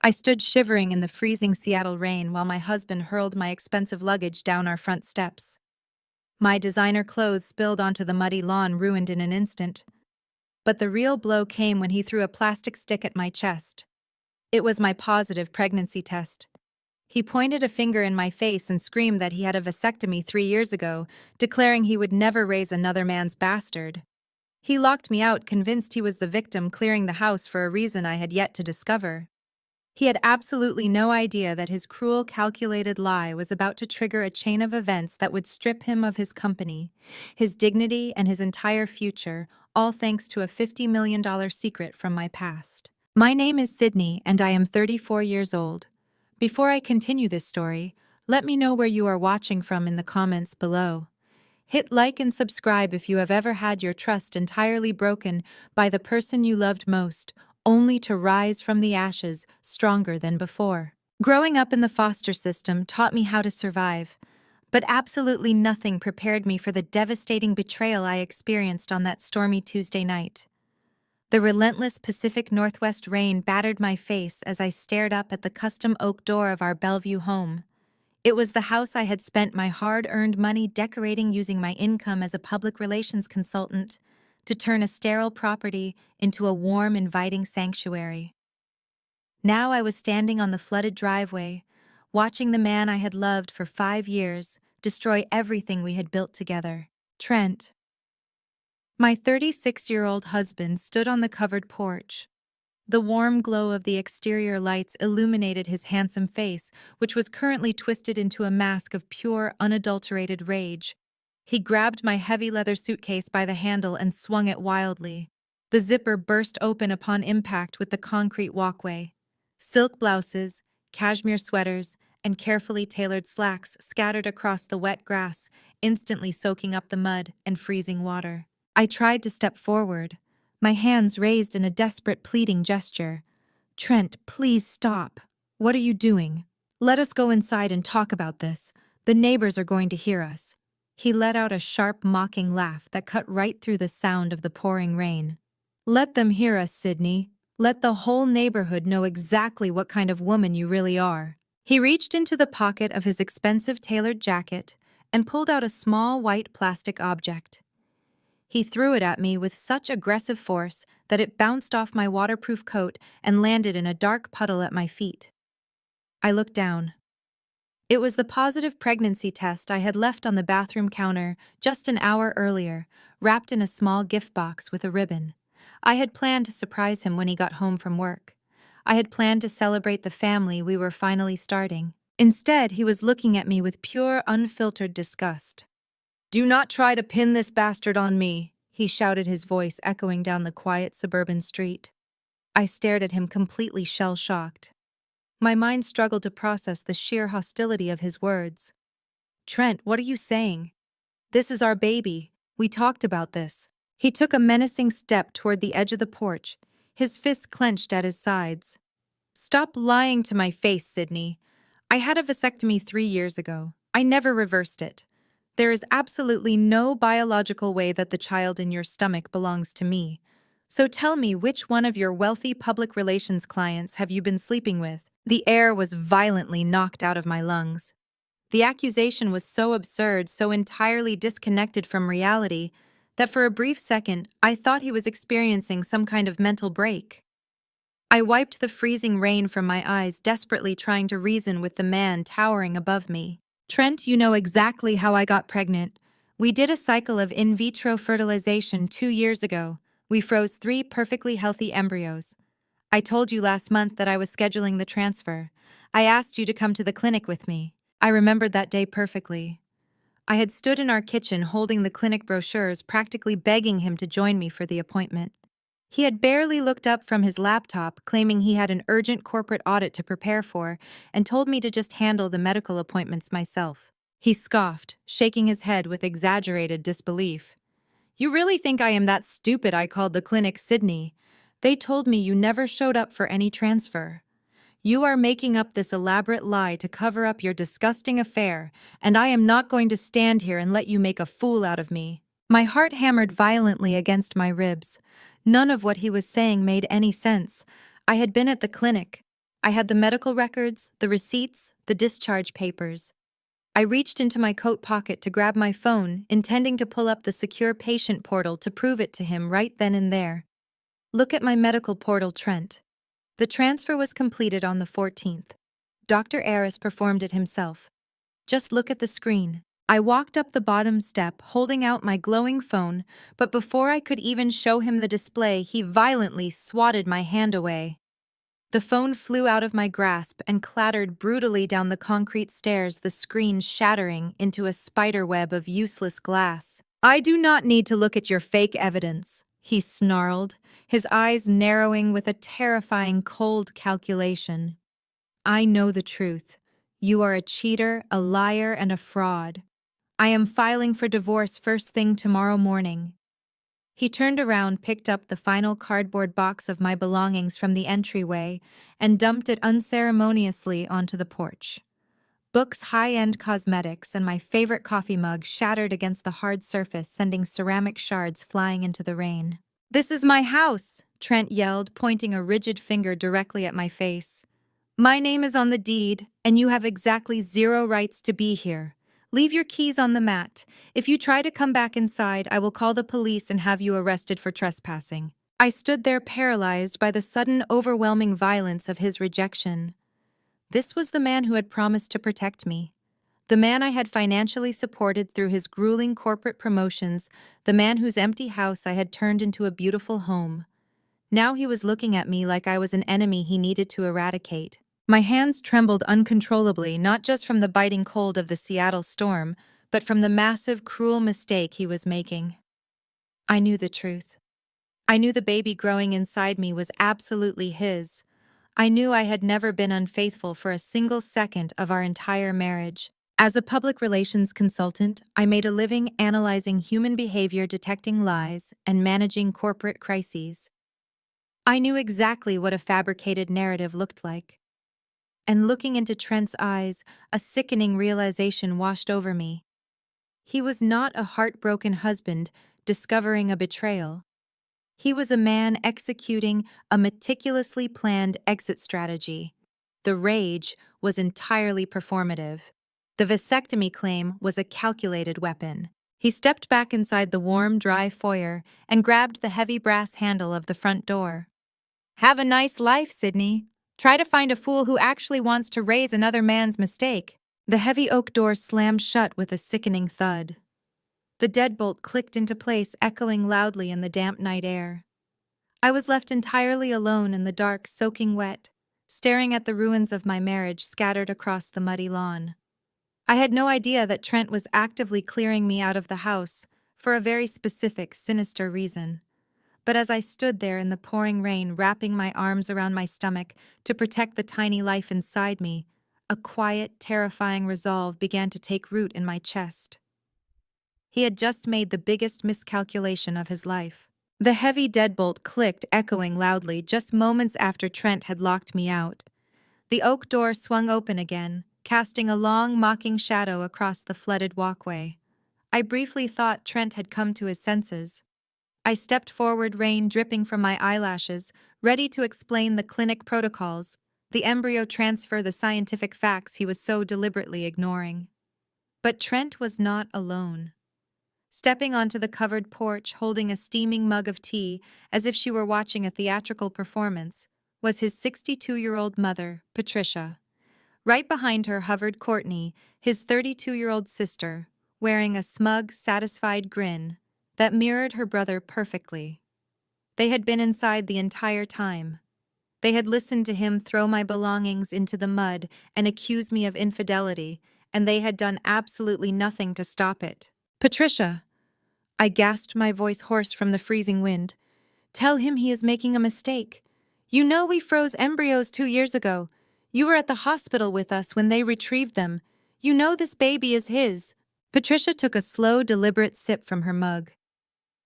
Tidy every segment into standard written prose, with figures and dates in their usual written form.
I stood shivering in the freezing Seattle rain while my husband hurled my expensive luggage down our front steps. My designer clothes spilled onto the muddy lawn, ruined in an instant. But the real blow came when he threw a plastic stick at my chest. It was my positive pregnancy test. He pointed a finger in my face and screamed that he had a vasectomy 3 years ago, declaring he would never raise another man's bastard. He locked me out, convinced he was the victim, clearing the house for a reason I had yet to discover. He had absolutely no idea that his cruel, calculated lie was about to trigger a chain of events that would strip him of his company, his dignity, and his entire future, all thanks to a $50 million secret from my past. My name is Sydney, and I am 34 years old. Before I continue this story, let me know where you are watching from in the comments below. Hit like and subscribe if you have ever had your trust entirely broken by the person you loved most, only to rise from the ashes stronger than before. Growing up in the foster system taught me how to survive, but absolutely nothing prepared me for the devastating betrayal I experienced on that stormy Tuesday night. The relentless Pacific Northwest rain battered my face as I stared up at the custom oak door of our Bellevue home. It was the house I had spent my hard-earned money decorating using my income as a public relations consultant to turn a sterile property into a warm, inviting sanctuary. Now I was standing on the flooded driveway, watching the man I had loved for 5 years destroy everything we had built together. Trent. My 36-year-old husband stood on the covered porch. The warm glow of the exterior lights illuminated his handsome face, which was currently twisted into a mask of pure, unadulterated rage. He grabbed my heavy leather suitcase by the handle and swung it wildly. The zipper burst open upon impact with the concrete walkway. Silk blouses, cashmere sweaters, and carefully tailored slacks scattered across the wet grass, instantly soaking up the mud and freezing water. I tried to step forward, my hands raised in a desperate pleading gesture. "Trent, please stop. What are you doing? Let us go inside and talk about this. The neighbors are going to hear us." He let out a sharp, mocking laugh that cut right through the sound of the pouring rain. "Let them hear us, Sydney. Let the whole neighborhood know exactly what kind of woman you really are." He reached into the pocket of his expensive tailored jacket and pulled out a small white plastic object. He threw it at me with such aggressive force that it bounced off my waterproof coat and landed in a dark puddle at my feet. I looked down. It was the positive pregnancy test I had left on the bathroom counter just an hour earlier, wrapped in a small gift box with a ribbon. I had planned to surprise him when he got home from work. I had planned to celebrate the family we were finally starting. Instead, he was looking at me with pure, unfiltered disgust. "Do not try to pin this bastard on me," he shouted, his voice echoing down the quiet suburban street. I stared at him, completely shell-shocked. My mind struggled to process the sheer hostility of his words. "Trent, what are you saying? This is our baby. We talked about this." He took a menacing step toward the edge of the porch, his fists clenched at his sides. "Stop lying to my face, Sydney. I had a vasectomy 3 years ago. I never reversed it. There is absolutely no biological way that the child in your stomach belongs to me. So tell me, which one of your wealthy public relations clients have you been sleeping with?" The air was violently knocked out of my lungs. The accusation was so absurd, so entirely disconnected from reality, that for a brief second I thought he was experiencing some kind of mental break. I wiped the freezing rain from my eyes, desperately trying to reason with the man towering above me. "Trent, you know exactly how I got pregnant. We did a cycle of in vitro fertilization 2 years ago. We froze 3 perfectly healthy embryos. I told you last month that I was scheduling the transfer. I asked you to come to the clinic with me. I remembered that day perfectly. I had stood in our kitchen holding the clinic brochures, practically begging him to join me for the appointment. He had barely looked up from his laptop, claiming he had an urgent corporate audit to prepare for, and told me to just handle the medical appointments myself. He scoffed, shaking his head with exaggerated disbelief. "You really think I am that stupid I called the clinic, Sydney? They told me you never showed up for any transfer. You are making up this elaborate lie to cover up your disgusting affair, and I am not going to stand here and let you make a fool out of me." My heart hammered violently against my ribs. None of what he was saying made any sense. I had been at the clinic. I had the medical records, the receipts, the discharge papers. I reached into my coat pocket to grab my phone, intending to pull up the secure patient portal to prove it to him right then and there. Look at my medical portal, Trent. The transfer was completed on the 14th. Dr. Aris performed it himself. Just look at the screen. I walked up the bottom step, holding out my glowing phone, but before I could even show him the display, he violently swatted my hand away. The phone flew out of my grasp and clattered brutally down the concrete stairs, the screen shattering into a spiderweb of useless glass. "I do not need to look at your fake evidence," he snarled, his eyes narrowing with a terrifying cold calculation. "I know the truth. You are a cheater, a liar, and a fraud. I am filing for divorce first thing tomorrow morning." He turned around, picked up the final cardboard box of my belongings from the entryway, and dumped it unceremoniously onto the porch. Books, high-end cosmetics, and my favorite coffee mug shattered against the hard surface, sending ceramic shards flying into the rain. "This is my house," Trent yelled, pointing a rigid finger directly at my face. "My name is on the deed, and you have exactly 0 rights to be here. Leave your keys on the mat. If you try to come back inside, I will call the police and have you arrested for trespassing." I stood there paralyzed by the sudden, overwhelming violence of his rejection. This was the man who had promised to protect me. The man I had financially supported through his grueling corporate promotions, the man whose empty house I had turned into a beautiful home. Now he was looking at me like I was an enemy he needed to eradicate. My hands trembled uncontrollably, not just from the biting cold of the Seattle storm, but from the massive, cruel mistake he was making. I knew the truth. I knew the baby growing inside me was absolutely his. I knew I had never been unfaithful for a single second of our entire marriage. As a public relations consultant, I made a living analyzing human behavior, detecting lies, and managing corporate crises. I knew exactly what a fabricated narrative looked like. And looking into Trent's eyes, a sickening realization washed over me. He was not a heartbroken husband discovering a betrayal. He was a man executing a meticulously planned exit strategy. The rage was entirely performative. The vasectomy claim was a calculated weapon. He stepped back inside the warm, dry foyer and grabbed the heavy brass handle of the front door. "Have a nice life, Sydney. Try to find a fool who actually wants to raise another man's mistake." The heavy oak door slammed shut with a sickening thud. The deadbolt clicked into place, echoing loudly in the damp night air. I was left entirely alone in the dark, soaking wet, staring at the ruins of my marriage scattered across the muddy lawn. I had no idea that Trent was actively clearing me out of the house for a very specific, sinister reason. But as I stood there in the pouring rain, wrapping my arms around my stomach to protect the tiny life inside me, a quiet, terrifying resolve began to take root in my chest. He had just made the biggest miscalculation of his life. The heavy deadbolt clicked, echoing loudly, just moments after Trent had locked me out. The oak door swung open again, casting a long, mocking shadow across the flooded walkway. I briefly thought Trent had come to his senses. I stepped forward, rain dripping from my eyelashes, ready to explain the clinic protocols, the embryo transfer, the scientific facts he was so deliberately ignoring. But Trent was not alone. Stepping onto the covered porch, holding a steaming mug of tea as if she were watching a theatrical performance, was his 62-year-old mother, Patricia. Right behind her hovered Courtney, his 32-year-old sister, wearing a smug, satisfied grin that mirrored her brother perfectly. They had been inside the entire time. They had listened to him throw my belongings into the mud and accuse me of infidelity, and they had done absolutely nothing to stop it. "Patricia," I gasped, my voice hoarse from the freezing wind. "Tell him he is making a mistake. You know we froze embryos 2 years ago. You were at the hospital with us when they retrieved them. You know this baby is his." Patricia took a slow, deliberate sip from her mug.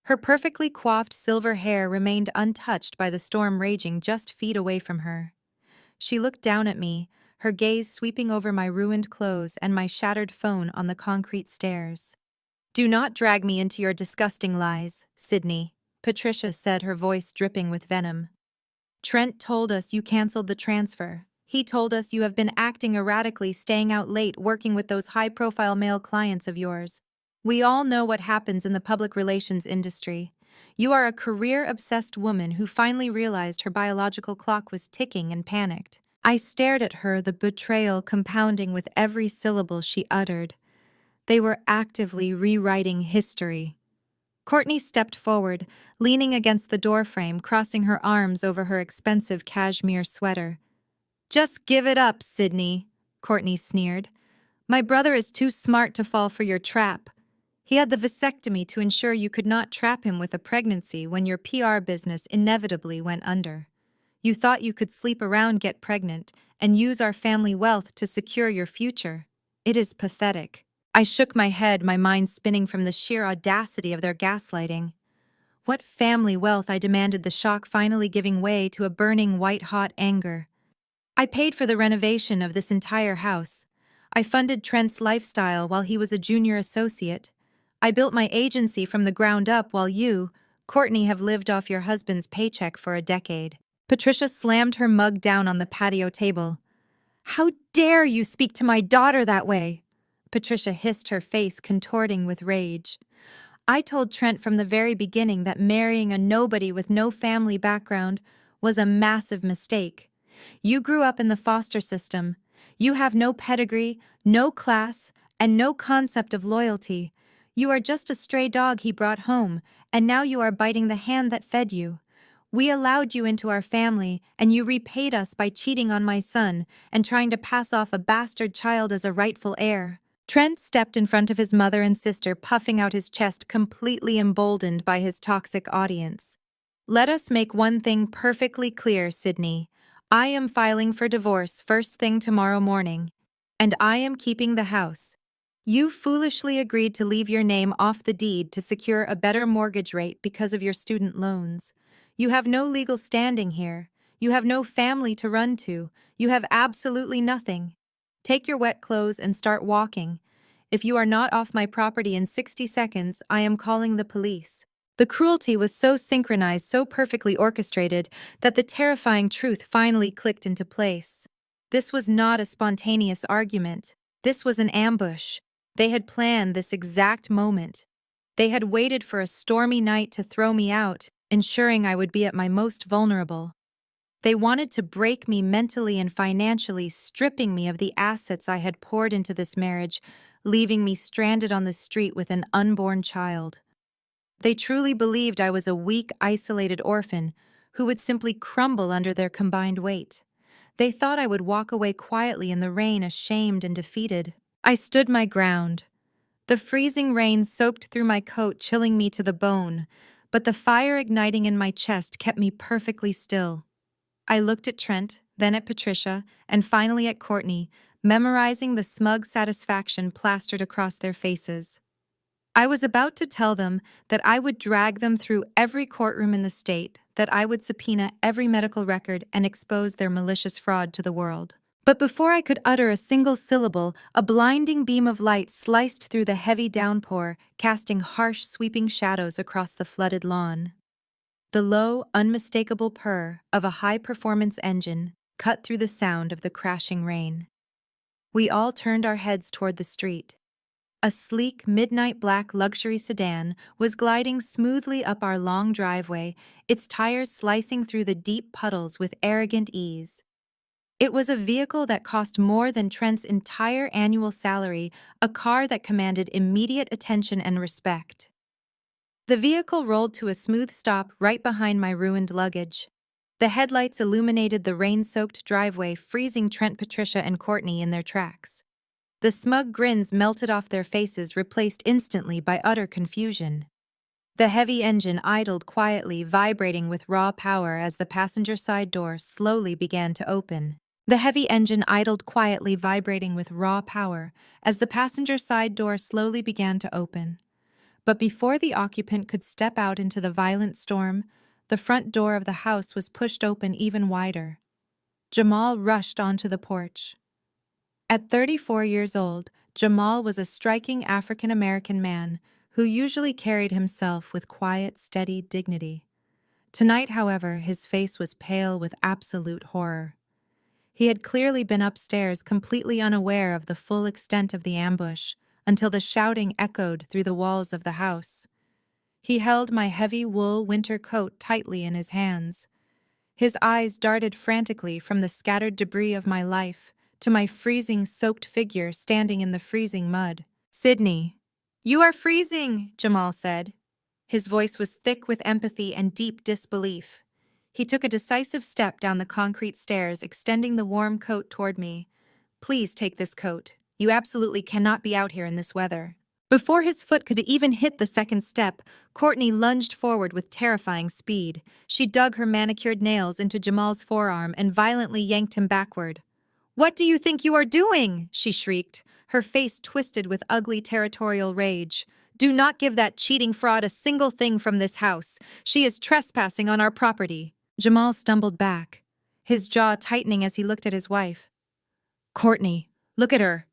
Her perfectly coiffed silver hair remained untouched by the storm raging just feet away from her. She looked down at me, her gaze sweeping over my ruined clothes and my shattered phone on the concrete stairs. "Do not drag me into your disgusting lies, Sydney," Patricia said, her voice dripping with venom. "Trent told us you canceled the transfer. He told us you have been acting erratically, staying out late, working with those high-profile male clients of yours. We all know what happens in the public relations industry. You are a career-obsessed woman who finally realized her biological clock was ticking and panicked. I stared at her, the betrayal compounding with every syllable she uttered. They were actively rewriting history. Courtney stepped forward, leaning against the doorframe, crossing her arms over her expensive cashmere sweater. "Just give it up, Sydney," Courtney sneered. "My brother is too smart to fall for your trap. He had the vasectomy to ensure you could not trap him with a pregnancy when your PR business inevitably went under. You thought you could sleep around, get pregnant, and use our family wealth to secure your future. It is pathetic." I shook my head, my mind spinning from the sheer audacity of their gaslighting. What family wealth? I demanded, the shock finally giving way to a burning white-hot anger. I paid for the renovation of this entire house. I funded Trent's lifestyle while he was a junior associate. I built my agency from the ground up while you, Courtney, have lived off your husband's paycheck for a decade. Patricia slammed her mug down on the patio table. "How dare you speak to my daughter that way?" Patricia hissed, her face contorting with rage. "I told Trent from the very beginning that marrying a nobody with no family background was a massive mistake. You grew up in the foster system. You have no pedigree, no class, and no concept of loyalty. You are just a stray dog he brought home, and now you are biting the hand that fed you. We allowed you into our family, and you repaid us by cheating on my son and trying to pass off a bastard child as a rightful heir." Trent stepped in front of his mother and sister, puffing out his chest, completely emboldened by his toxic audience. "Let us make one thing perfectly clear, Sydney. I am filing for divorce first thing tomorrow morning, and I am keeping the house. You foolishly agreed to leave your name off the deed to secure a better mortgage rate because of your student loans. You have no legal standing here. You have no family to run to. You have absolutely nothing. Take your wet clothes and start walking. If you are not off my property in 60 seconds, I am calling the police." The cruelty was so synchronized, so perfectly orchestrated, that the terrifying truth finally clicked into place. This was not a spontaneous argument. This was an ambush. They had planned this exact moment. They had waited for a stormy night to throw me out, ensuring I would be at my most vulnerable. They wanted to break me mentally and financially, stripping me of the assets I had poured into this marriage, leaving me stranded on the street with an unborn child. They truly believed I was a weak, isolated orphan who would simply crumble under their combined weight. They thought I would walk away quietly in the rain, ashamed and defeated. I stood my ground. The freezing rain soaked through my coat, chilling me to the bone, but the fire igniting in my chest kept me perfectly still. I looked at Trent, then at Patricia, and finally at Courtney, memorizing the smug satisfaction plastered across their faces. I was about to tell them that I would drag them through every courtroom in the state, that I would subpoena every medical record and expose their malicious fraud to the world. But before I could utter a single syllable, a blinding beam of light sliced through the heavy downpour, casting harsh, sweeping shadows across the flooded lawn. The low, unmistakable purr of a high-performance engine cut through the sound of the crashing rain. We all turned our heads toward the street. A sleek, midnight black luxury sedan was gliding smoothly up our long driveway, its tires slicing through the deep puddles with arrogant ease. It was a vehicle that cost more than Trent's entire annual salary, a car that commanded immediate attention and respect. The vehicle rolled to a smooth stop right behind my ruined luggage. The headlights illuminated the rain-soaked driveway, freezing Trent, Patricia, and Courtney in their tracks. The smug grins melted off their faces, replaced instantly by utter confusion. The heavy engine idled quietly, vibrating with raw power as the passenger side door slowly began to open. The heavy engine idled quietly, vibrating with raw power as the passenger side door slowly began to open. But before the occupant could step out into the violent storm, the front door of the house was pushed open even wider. Jamal rushed onto the porch. At 34 years old, Jamal was a striking African-American man who usually carried himself with quiet, steady dignity. Tonight, however, his face was pale with absolute horror. He had clearly been upstairs, completely unaware of the full extent of the ambush, until the shouting echoed through the walls of the house. He held my heavy wool winter coat tightly in his hands. His eyes darted frantically from the scattered debris of my life to my freezing, soaked figure standing in the freezing mud. "Sydney, you are freezing," Jamal said. His voice was thick with empathy and deep disbelief. He took a decisive step down the concrete stairs, extending the warm coat toward me. "Please take this coat. You absolutely cannot be out here in this weather." Before his foot could even hit the second step, Courtney lunged forward with terrifying speed. She dug her manicured nails into Jamal's forearm and violently yanked him backward. "What do you think you are doing?" she shrieked, her face twisted with ugly territorial rage. "Do not give that cheating fraud a single thing from this house. She is trespassing on our property." Jamal stumbled back, his jaw tightening as he looked at his wife. "Courtney, look at her,"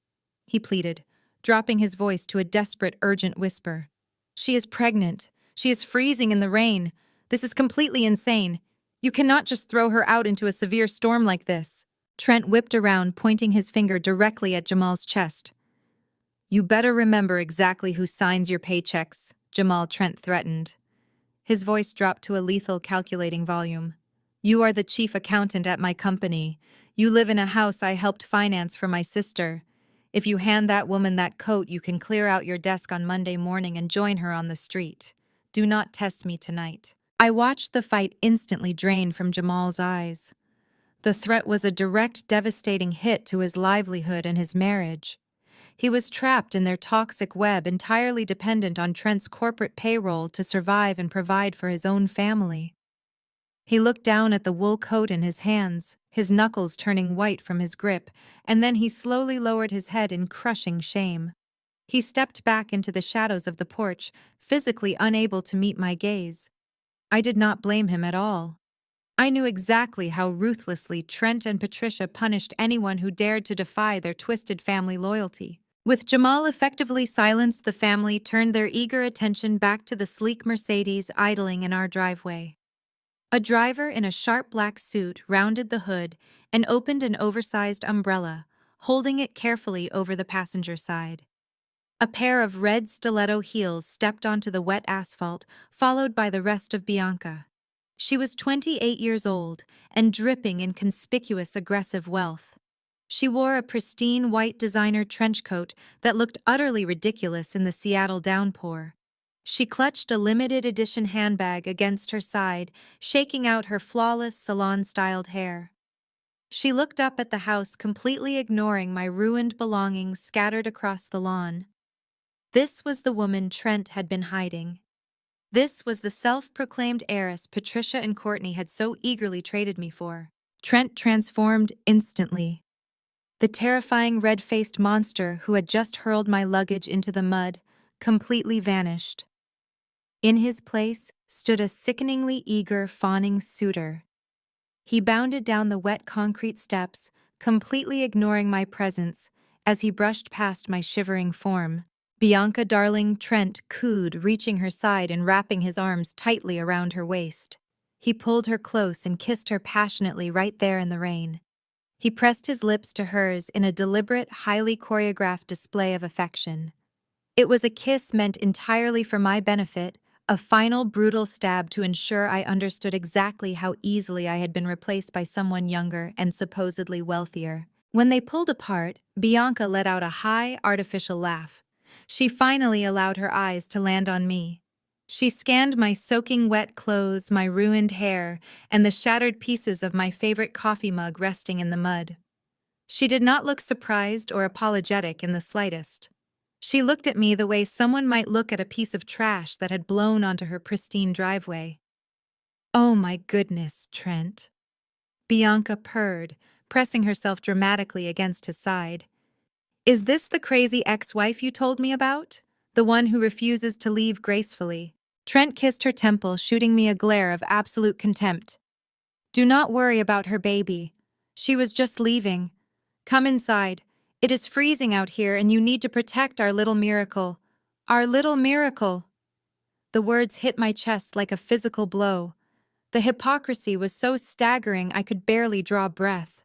he pleaded, dropping his voice to a desperate, urgent whisper. "She is pregnant. She is freezing in the rain. This is completely insane. You cannot just throw her out into a severe storm like this." Trent whipped around, pointing his finger directly at Jamal's chest. "You better remember exactly who signs your paychecks," Trent threatened. His voice dropped to a lethal, calculating volume. "You are the chief accountant at my company. You live in a house I helped finance for my sister. If you hand that woman that coat, you can clear out your desk on Monday morning and join her on the street. Do not test me tonight." I watched the fight instantly drain from Jamal's eyes. The threat was a direct, devastating hit to his livelihood and his marriage. He was trapped in their toxic web, entirely dependent on Trent's corporate payroll to survive and provide for his own family. He looked down at the wool coat in his hands, his knuckles turning white from his grip, and then he slowly lowered his head in crushing shame. He stepped back into the shadows of the porch, physically unable to meet my gaze. I did not blame him at all. I knew exactly how ruthlessly Trent and Patricia punished anyone who dared to defy their twisted family loyalty. With Jamal effectively silenced, the family turned their eager attention back to the sleek Mercedes idling in our driveway. A driver in a sharp black suit rounded the hood and opened an oversized umbrella, holding it carefully over the passenger side. A pair of red stiletto heels stepped onto the wet asphalt, followed by the rest of Bianca. She was 28 years old and dripping in conspicuous aggressive wealth. She wore a pristine white designer trench coat that looked utterly ridiculous in the Seattle downpour. She clutched a limited edition handbag against her side, shaking out her flawless salon-styled hair. She looked up at the house, completely ignoring my ruined belongings scattered across the lawn. This was the woman Trent had been hiding. This was the self-proclaimed heiress Patricia and Courtney had so eagerly traded me for. Trent transformed instantly. The terrifying red-faced monster who had just hurled my luggage into the mud completely vanished. In his place stood a sickeningly eager, fawning suitor. He bounded down the wet concrete steps, completely ignoring my presence, as he brushed past my shivering form. "Bianca, darling," Trent cooed, reaching her side and wrapping his arms tightly around her waist. He pulled her close and kissed her passionately right there in the rain. He pressed his lips to hers in a deliberate, highly choreographed display of affection. It was a kiss meant entirely for my benefit, a final brutal stab to ensure I understood exactly how easily I had been replaced by someone younger and supposedly wealthier. When they pulled apart, Bianca let out a high, artificial laugh. She finally allowed her eyes to land on me. She scanned my soaking wet clothes, my ruined hair, and the shattered pieces of my favorite coffee mug resting in the mud. She did not look surprised or apologetic in the slightest. She looked at me the way someone might look at a piece of trash that had blown onto her pristine driveway. "Oh my goodness, Trent," Bianca purred, pressing herself dramatically against his side. "Is this the crazy ex-wife you told me about? The one who refuses to leave gracefully?" Trent kissed her temple, shooting me a glare of absolute contempt. "Do not worry about her, baby. She was just leaving. Come inside. It is freezing out here and you need to protect our little miracle. Our little miracle." The words hit my chest like a physical blow. The hypocrisy was so staggering I could barely draw breath.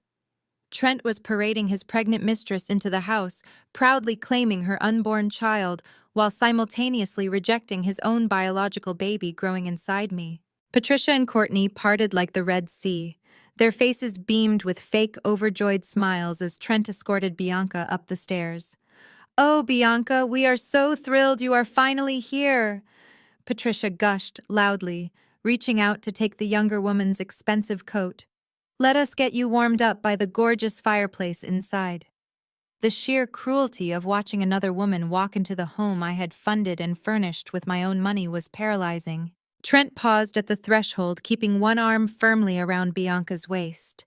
Trent was parading his pregnant mistress into the house, proudly claiming her unborn child, while simultaneously rejecting his own biological baby growing inside me. Patricia and Courtney parted like the Red Sea. Their faces beamed with fake, overjoyed smiles as Trent escorted Bianca up the stairs. "Oh, Bianca, we are so thrilled you are finally here!" Patricia gushed loudly, reaching out to take the younger woman's expensive coat. "Let us get you warmed up by the gorgeous fireplace inside." The sheer cruelty of watching another woman walk into the home I had funded and furnished with my own money was paralyzing. Trent paused at the threshold, keeping one arm firmly around Bianca's waist.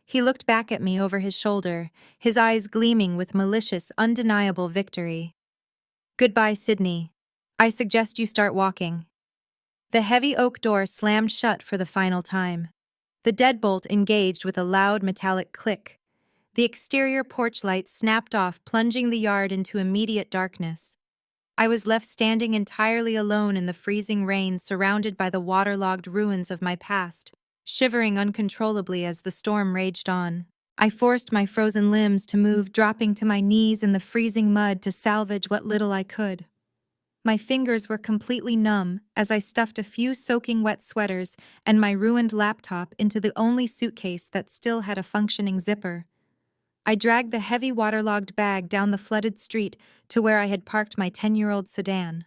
He looked back at me over his shoulder, his eyes gleaming with malicious, undeniable victory. "Goodbye, Sydney. I suggest you start walking." The heavy oak door slammed shut for the final time. The deadbolt engaged with a loud metallic click. The exterior porch light snapped off, plunging the yard into immediate darkness. I was left standing entirely alone in the freezing rain, surrounded by the waterlogged ruins of my past, shivering uncontrollably as the storm raged on. I forced my frozen limbs to move, dropping to my knees in the freezing mud to salvage what little I could. My fingers were completely numb as I stuffed a few soaking wet sweaters and my ruined laptop into the only suitcase that still had a functioning zipper. I dragged the heavy waterlogged bag down the flooded street to where I had parked my 10-year-old sedan.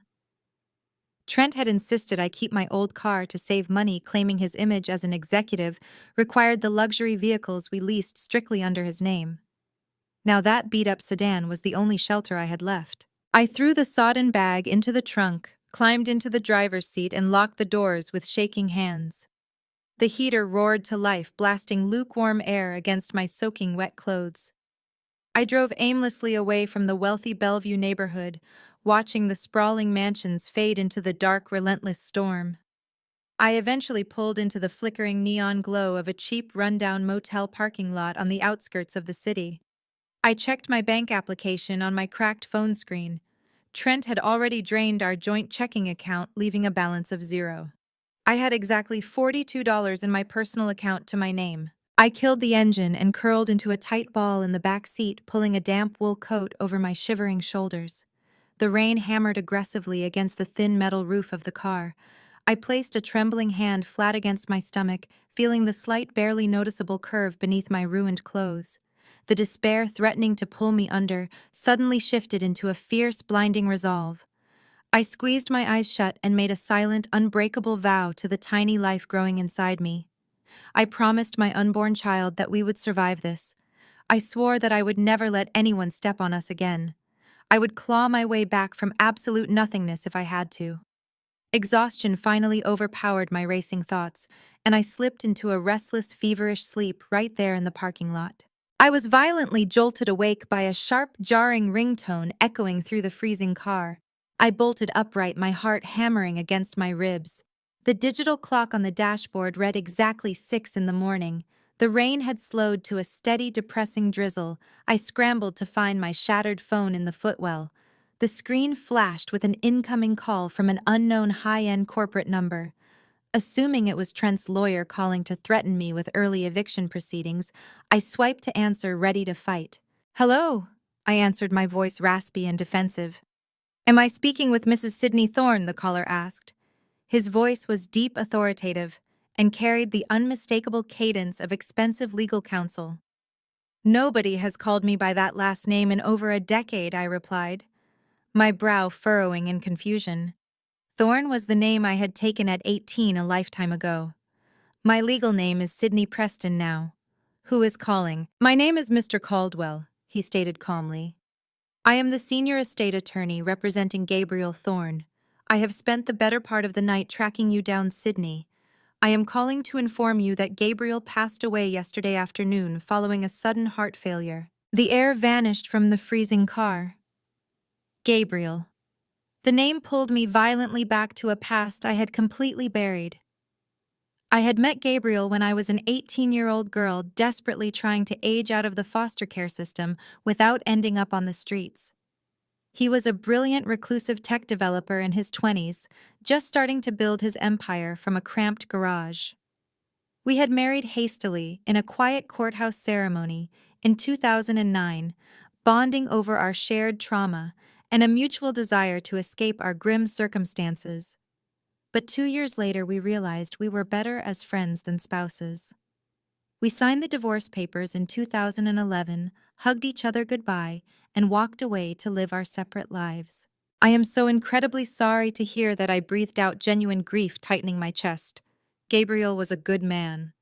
Trent had insisted I keep my old car to save money, claiming his image as an executive required the luxury vehicles we leased strictly under his name. Now that beat-up sedan was the only shelter I had left. I threw the sodden bag into the trunk, climbed into the driver's seat, and locked the doors with shaking hands. The heater roared to life, blasting lukewarm air against my soaking wet clothes. I drove aimlessly away from the wealthy Bellevue neighborhood, watching the sprawling mansions fade into the dark, relentless storm. I eventually pulled into the flickering neon glow of a cheap, rundown motel parking lot on the outskirts of the city. I checked my bank application on my cracked phone screen. Trent had already drained our joint checking account, leaving a balance of 0. I had exactly $42 in my personal account to my name. I killed the engine and curled into a tight ball in the back seat, pulling a damp wool coat over my shivering shoulders. The rain hammered aggressively against the thin metal roof of the car. I placed a trembling hand flat against my stomach, feeling the slight, barely noticeable curve beneath my ruined clothes. The despair threatening to pull me under suddenly shifted into a fierce, blinding resolve. I squeezed my eyes shut and made a silent, unbreakable vow to the tiny life growing inside me. I promised my unborn child that we would survive this. I swore that I would never let anyone step on us again. I would claw my way back from absolute nothingness if I had to. Exhaustion finally overpowered my racing thoughts, and I slipped into a restless, feverish sleep right there in the parking lot. I was violently jolted awake by a sharp, jarring ringtone echoing through the freezing car. I bolted upright, my heart hammering against my ribs. The digital clock on the dashboard read exactly 6 in the morning. The rain had slowed to a steady, depressing drizzle. I scrambled to find my shattered phone in the footwell. The screen flashed with an incoming call from an unknown high-end corporate number. Assuming it was Trent's lawyer calling to threaten me with early eviction proceedings, I swiped to answer, ready to fight. "Hello," I answered, my voice raspy and defensive. "Am I speaking with Mrs. Sydney Thorne?" the caller asked. His voice was deep, authoritative, and carried the unmistakable cadence of expensive legal counsel. "Nobody has called me by that last name in over a decade," I replied, my brow furrowing in confusion. Thorne was the name I had taken at 18 a lifetime ago. My legal name is Sydney Preston now. "Who is calling?" "My name is Mr. Caldwell," he stated calmly. "I am the senior estate attorney representing Gabriel Thorne. I have spent the better part of the night tracking you down, Sydney. I am calling to inform you that Gabriel passed away yesterday afternoon following a sudden heart failure." The air vanished from the freezing car. Gabriel. The name pulled me violently back to a past I had completely buried. I had met Gabriel when I was an 18-year-old girl desperately trying to age out of the foster care system without ending up on the streets. He was a brilliant, reclusive tech developer in his 20s, just starting to build his empire from a cramped garage. We had married hastily in a quiet courthouse ceremony, in 2009, bonding over our shared trauma and a mutual desire to escape our grim circumstances. But 2 years later, we realized we were better as friends than spouses. We signed the divorce papers in 2011, hugged each other goodbye, and walked away to live our separate lives. I am so incredibly sorry to hear that. I breathed out, genuine grief tightening my chest. Gabriel was a good man.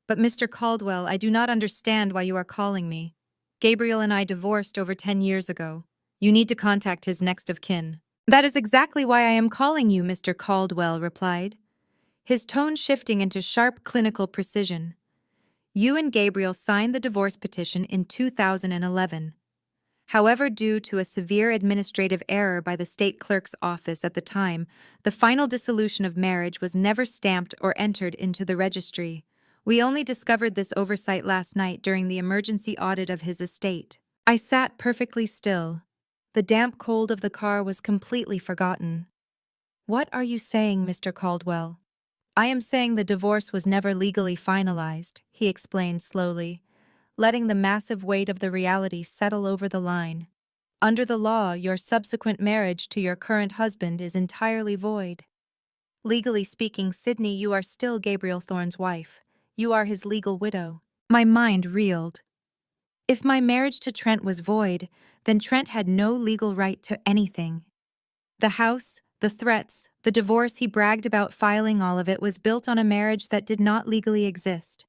But Mr. Caldwell, I do not understand why you are calling me. Gabriel and I divorced over 10 years ago. You need to contact his next of kin. That is exactly why I am calling you, Mr. Caldwell replied, his tone shifting into sharp clinical precision. You and Gabriel signed the divorce petition in 2011. However, due to a severe administrative error by the state clerk's office at the time, the final dissolution of marriage was never stamped or entered into the registry. We only discovered this oversight last night during the emergency audit of his estate. I sat perfectly still. The damp cold of the car was completely forgotten. What are you saying, Mr. Caldwell? I am saying the divorce was never legally finalized, he explained slowly, letting the massive weight of the reality settle over the line. Under the law, your subsequent marriage to your current husband is entirely void. Legally speaking, Sydney, you are still Gabriel Thorne's wife. You are his legal widow. My mind reeled. If my marriage to Trent was void, then Trent had no legal right to anything. The house, the threats, the divorce he bragged about filing, all of it was built on a marriage that did not legally exist.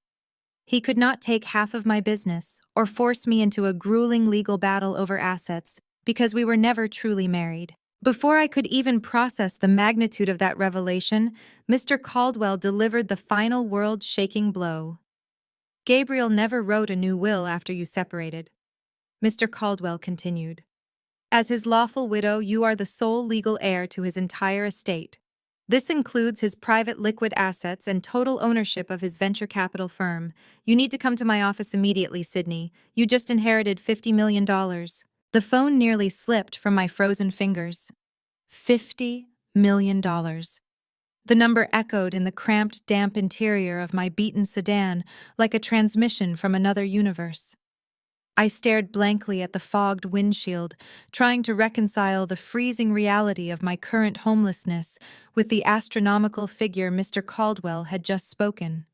He could not take half of my business or force me into a grueling legal battle over assets because we were never truly married. Before I could even process the magnitude of that revelation, Mr. Caldwell delivered the final world-shaking blow. Gabriel never wrote a new will after you separated. Mr. Caldwell continued. As his lawful widow, you are the sole legal heir to his entire estate. This includes his private liquid assets and total ownership of his venture capital firm. You need to come to my office immediately, Sydney. You just inherited $50 million. The phone nearly slipped from my frozen fingers. $50 million. The number echoed in the cramped, damp interior of my beaten sedan like a transmission from another universe. I stared blankly at the fogged windshield, trying to reconcile the freezing reality of my current homelessness with the astronomical figure Mr. Caldwell had just spoken.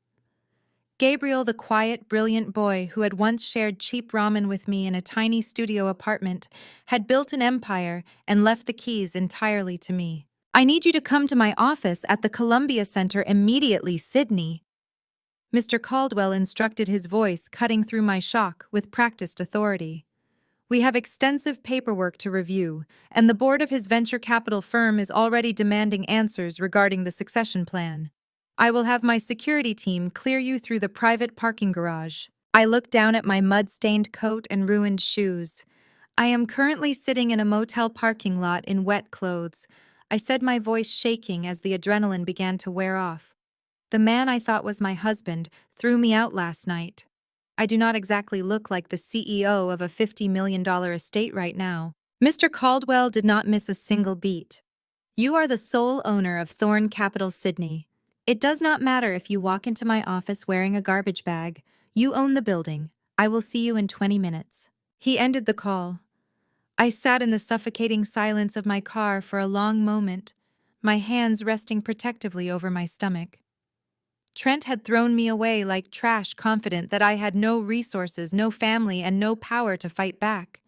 Gabriel, the quiet, brilliant boy who had once shared cheap ramen with me in a tiny studio apartment, had built an empire and left the keys entirely to me. I need you to come to my office at the Columbia Center immediately, Sydney. Mr. Caldwell instructed, his voice cutting through my shock with practiced authority. We have extensive paperwork to review, and the board of his venture capital firm is already demanding answers regarding the succession plan. I will have my security team clear you through the private parking garage. I looked down at my mud-stained coat and ruined shoes. I am currently sitting in a motel parking lot in wet clothes. I said, my voice shaking as the adrenaline began to wear off. The man I thought was my husband threw me out last night. I do not exactly look like the CEO of a $50 million estate right now. Mr. Caldwell did not miss a single beat. You are the sole owner of Thorne Capital Sydney. It does not matter if you walk into my office wearing a garbage bag. You own the building. I will see you in 20 minutes. He ended the call. I sat in the suffocating silence of my car for a long moment, my hands resting protectively over my stomach. Trent had thrown me away like trash, confident that I had no resources, no family, and no power to fight back.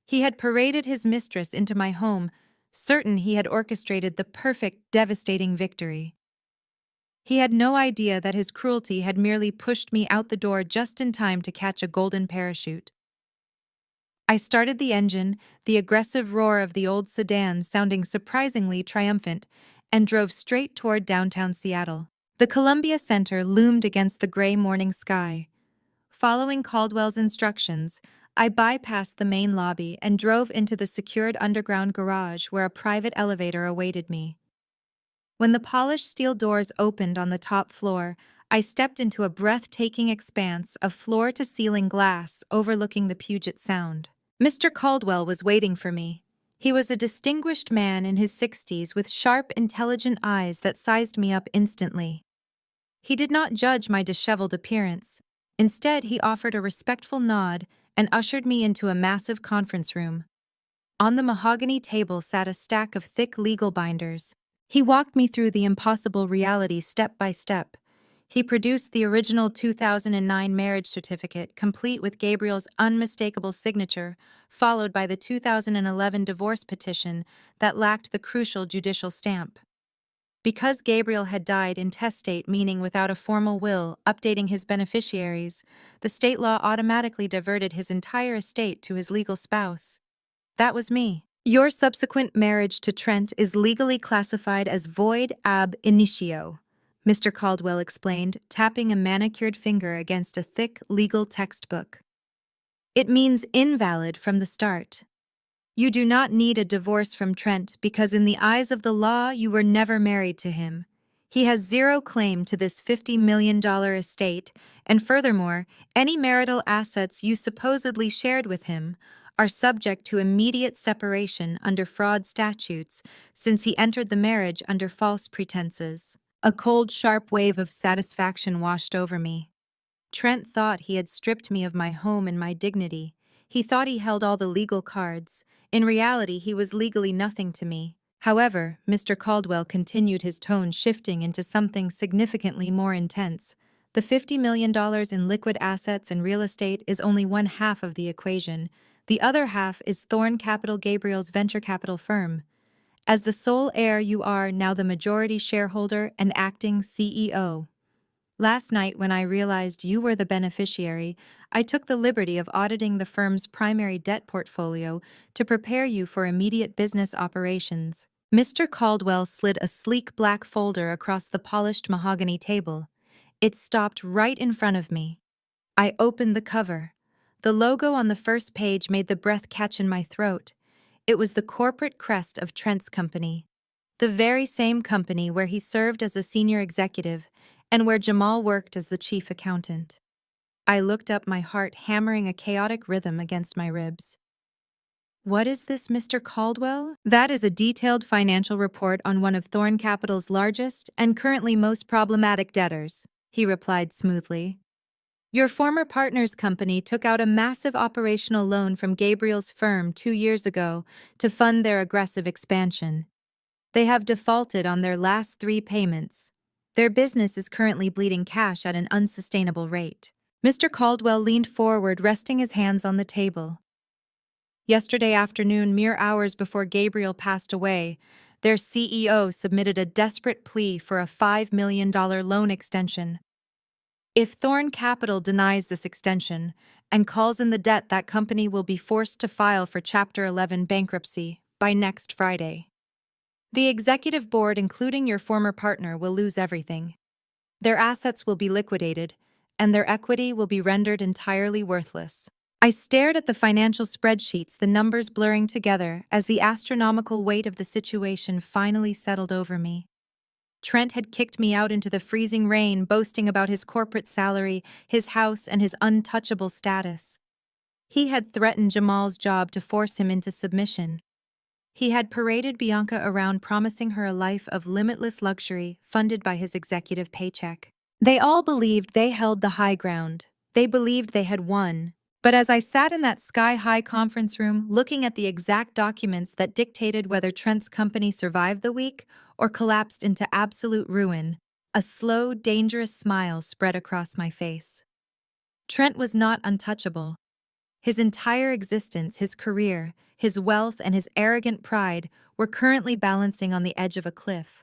He had paraded his mistress into my home, certain he had orchestrated the perfect, devastating victory. He had no idea that his cruelty had merely pushed me out the door just in time to catch a golden parachute. I started the engine, the aggressive roar of the old sedan sounding surprisingly triumphant, and drove straight toward downtown Seattle. The Columbia Center loomed against the gray morning sky. Following Caldwell's instructions, I bypassed the main lobby and drove into the secured underground garage where a private elevator awaited me. When the polished steel doors opened on the top floor, I stepped into a breathtaking expanse of floor-to-ceiling glass overlooking the Puget Sound. Mr. Caldwell was waiting for me. He was a distinguished man in his 60s with sharp, intelligent eyes that sized me up instantly. He did not judge my disheveled appearance. Instead, he offered a respectful nod and ushered me into a massive conference room. On the mahogany table sat a stack of thick legal binders. He walked me through the impossible reality step by step. He produced the original 2009 marriage certificate, complete with Gabriel's unmistakable signature, followed by the 2011 divorce petition that lacked the crucial judicial stamp. Because Gabriel had died intestate, meaning without a formal will updating his beneficiaries, the state law automatically diverted his entire estate to his legal spouse. That was me. Your subsequent marriage to Trent is legally classified as void ab initio, Mr. Caldwell explained, tapping a manicured finger against a thick legal textbook. It means invalid from the start. You do not need a divorce from Trent because in the eyes of the law you were never married to him. He has zero claim to this $50 million estate, and furthermore, any marital assets you supposedly shared with him are subject to immediate separation under fraud statutes since he entered the marriage under false pretenses. A cold, sharp wave of satisfaction washed over me. Trent thought he had stripped me of my home and my dignity. He thought he held all the legal cards. In reality, he was legally nothing to me. However, Mr. Caldwell continued, his tone shifting into something significantly more intense. The $50 million in liquid assets and real estate is only one half of the equation. The other half is Thorn Capital, Gabriel's venture capital firm. As the sole heir, you are now the majority shareholder and acting CEO. Last night, when I realized you were the beneficiary, I took the liberty of auditing the firm's primary debt portfolio to prepare you for immediate business operations. Mr. Caldwell slid a sleek black folder across the polished mahogany table. It stopped right in front of me. I opened the cover. The logo on the first page made the breath catch in my throat. It was the corporate crest of Trent's company. The very same company where he served as a senior executive and where Jamal worked as the chief accountant. I looked up, my heart hammering a chaotic rhythm against my ribs. What is this, Mr. Caldwell? That is a detailed financial report on one of Thorn Capital's largest and currently most problematic debtors, he replied smoothly. Your former partner's company took out a massive operational loan from Gabriel's firm 2 years ago to fund their aggressive expansion. They have defaulted on their last 3 payments. Their business is currently bleeding cash at an unsustainable rate. Mr. Caldwell leaned forward, resting his hands on the table. Yesterday afternoon, mere hours before Gabriel passed away, their CEO submitted a desperate plea for a $5 million loan extension. If Thorn Capital denies this extension and calls in the debt, that company will be forced to file for Chapter 11 bankruptcy by next Friday. The executive board, including your former partner, will lose everything. Their assets will be liquidated, and their equity will be rendered entirely worthless. I stared at the financial spreadsheets, the numbers blurring together as the astronomical weight of the situation finally settled over me. Trent had kicked me out into the freezing rain, boasting about his corporate salary, his house, and his untouchable status. He had threatened Jamal's job to force him into submission. He had paraded Bianca around, promising her a life of limitless luxury funded by his executive paycheck. They all believed they held the high ground. They believed they had won. But as I sat in that sky-high conference room, looking at the exact documents that dictated whether Trent's company survived the week or collapsed into absolute ruin, a slow, dangerous smile spread across my face. Trent was not untouchable. His entire existence, his career, his wealth, and his arrogant pride were currently balancing on the edge of a cliff.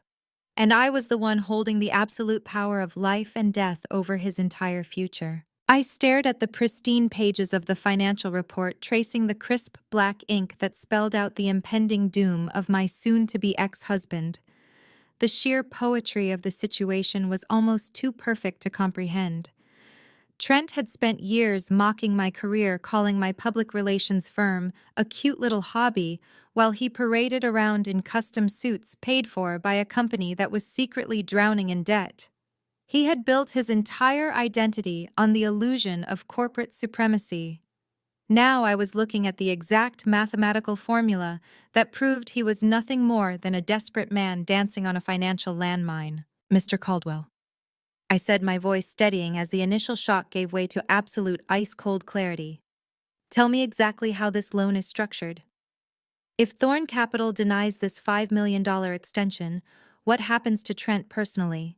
And I was the one holding the absolute power of life and death over his entire future. I stared at the pristine pages of the financial report, tracing the crisp black ink that spelled out the impending doom of my soon-to-be ex-husband. The sheer poetry of the situation was almost too perfect to comprehend. Trent had spent years mocking my career, calling my public relations firm a cute little hobby, while he paraded around in custom suits paid for by a company that was secretly drowning in debt. He had built his entire identity on the illusion of corporate supremacy. Now I was looking at the exact mathematical formula that proved he was nothing more than a desperate man dancing on a financial landmine. Mr. Caldwell, I said, my voice steadying as the initial shock gave way to absolute ice-cold clarity. Tell me exactly how this loan is structured. If Thorn Capital denies this $5 million extension, what happens to Trent personally?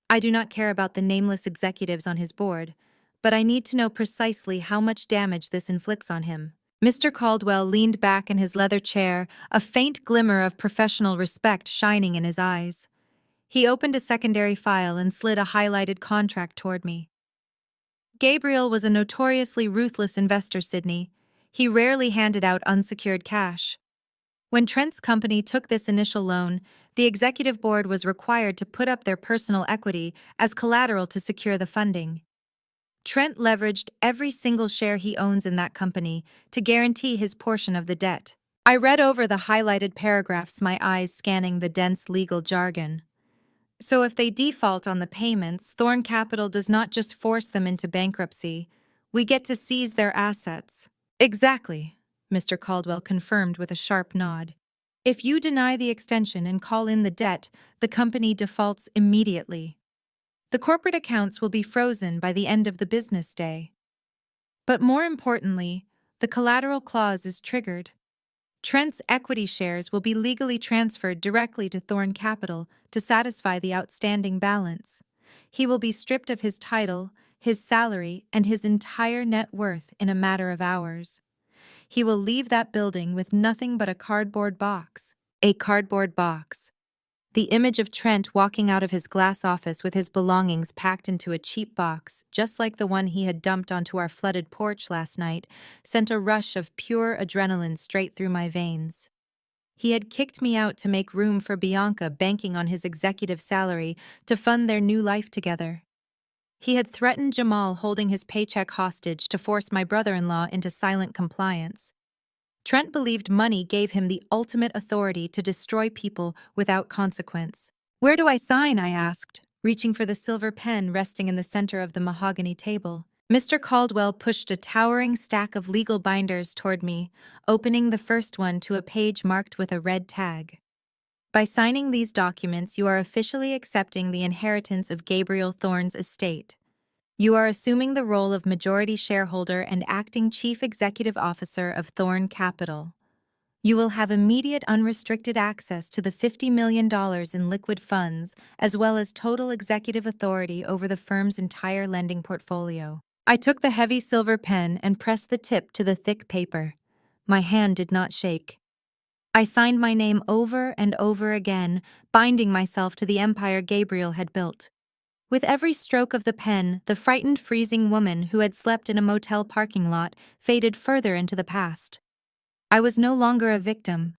I do not care about the nameless executives on his board, but I need to know precisely how much damage this inflicts on him. Mr. Caldwell leaned back in his leather chair, a faint glimmer of professional respect shining in his eyes. He opened a secondary file and slid a highlighted contract toward me. Gabriel was a notoriously ruthless investor, Sydney. He rarely handed out unsecured cash. When Trent's company took this initial loan, the executive board was required to put up their personal equity as collateral to secure the funding. Trent leveraged every single share he owns in that company to guarantee his portion of the debt. I read over the highlighted paragraphs, my eyes scanning the dense legal jargon. So if they default on the payments, Thorn Capital does not just force them into bankruptcy. We get to seize their assets. Exactly, Mr. Caldwell confirmed with a sharp nod. If you deny the extension and call in the debt, the company defaults immediately. The corporate accounts will be frozen by the end of the business day. But more importantly, the collateral clause is triggered. Trent's equity shares will be legally transferred directly to Thorn Capital to satisfy the outstanding balance. He will be stripped of his title, his salary, and his entire net worth in a matter of hours. He will leave that building with nothing but a cardboard box. A cardboard box. The image of Trent walking out of his glass office with his belongings packed into a cheap box, just like the one he had dumped onto our flooded porch last night, sent a rush of pure adrenaline straight through my veins. He had kicked me out to make room for Bianca, banking on his executive salary to fund their new life together. He had threatened Jamal, holding his paycheck hostage to force my brother-in-law into silent compliance. Trent believed money gave him the ultimate authority to destroy people without consequence. "Where do I sign?" I asked, reaching for the silver pen resting in the center of the mahogany table. Mr. Caldwell pushed a towering stack of legal binders toward me, opening the first one to a page marked with a red tag. "By signing these documents, you are officially accepting the inheritance of Gabriel Thorne's estate. You are assuming the role of majority shareholder and acting chief executive officer of Thorn Capital. You will have immediate unrestricted access to the $50 million in liquid funds, as well as total executive authority over the firm's entire lending portfolio." I took the heavy silver pen and pressed the tip to the thick paper. My hand did not shake. I signed my name over and over again, binding myself to the empire Gabriel had built. With every stroke of the pen, the frightened, freezing woman who had slept in a motel parking lot faded further into the past. I was no longer a victim.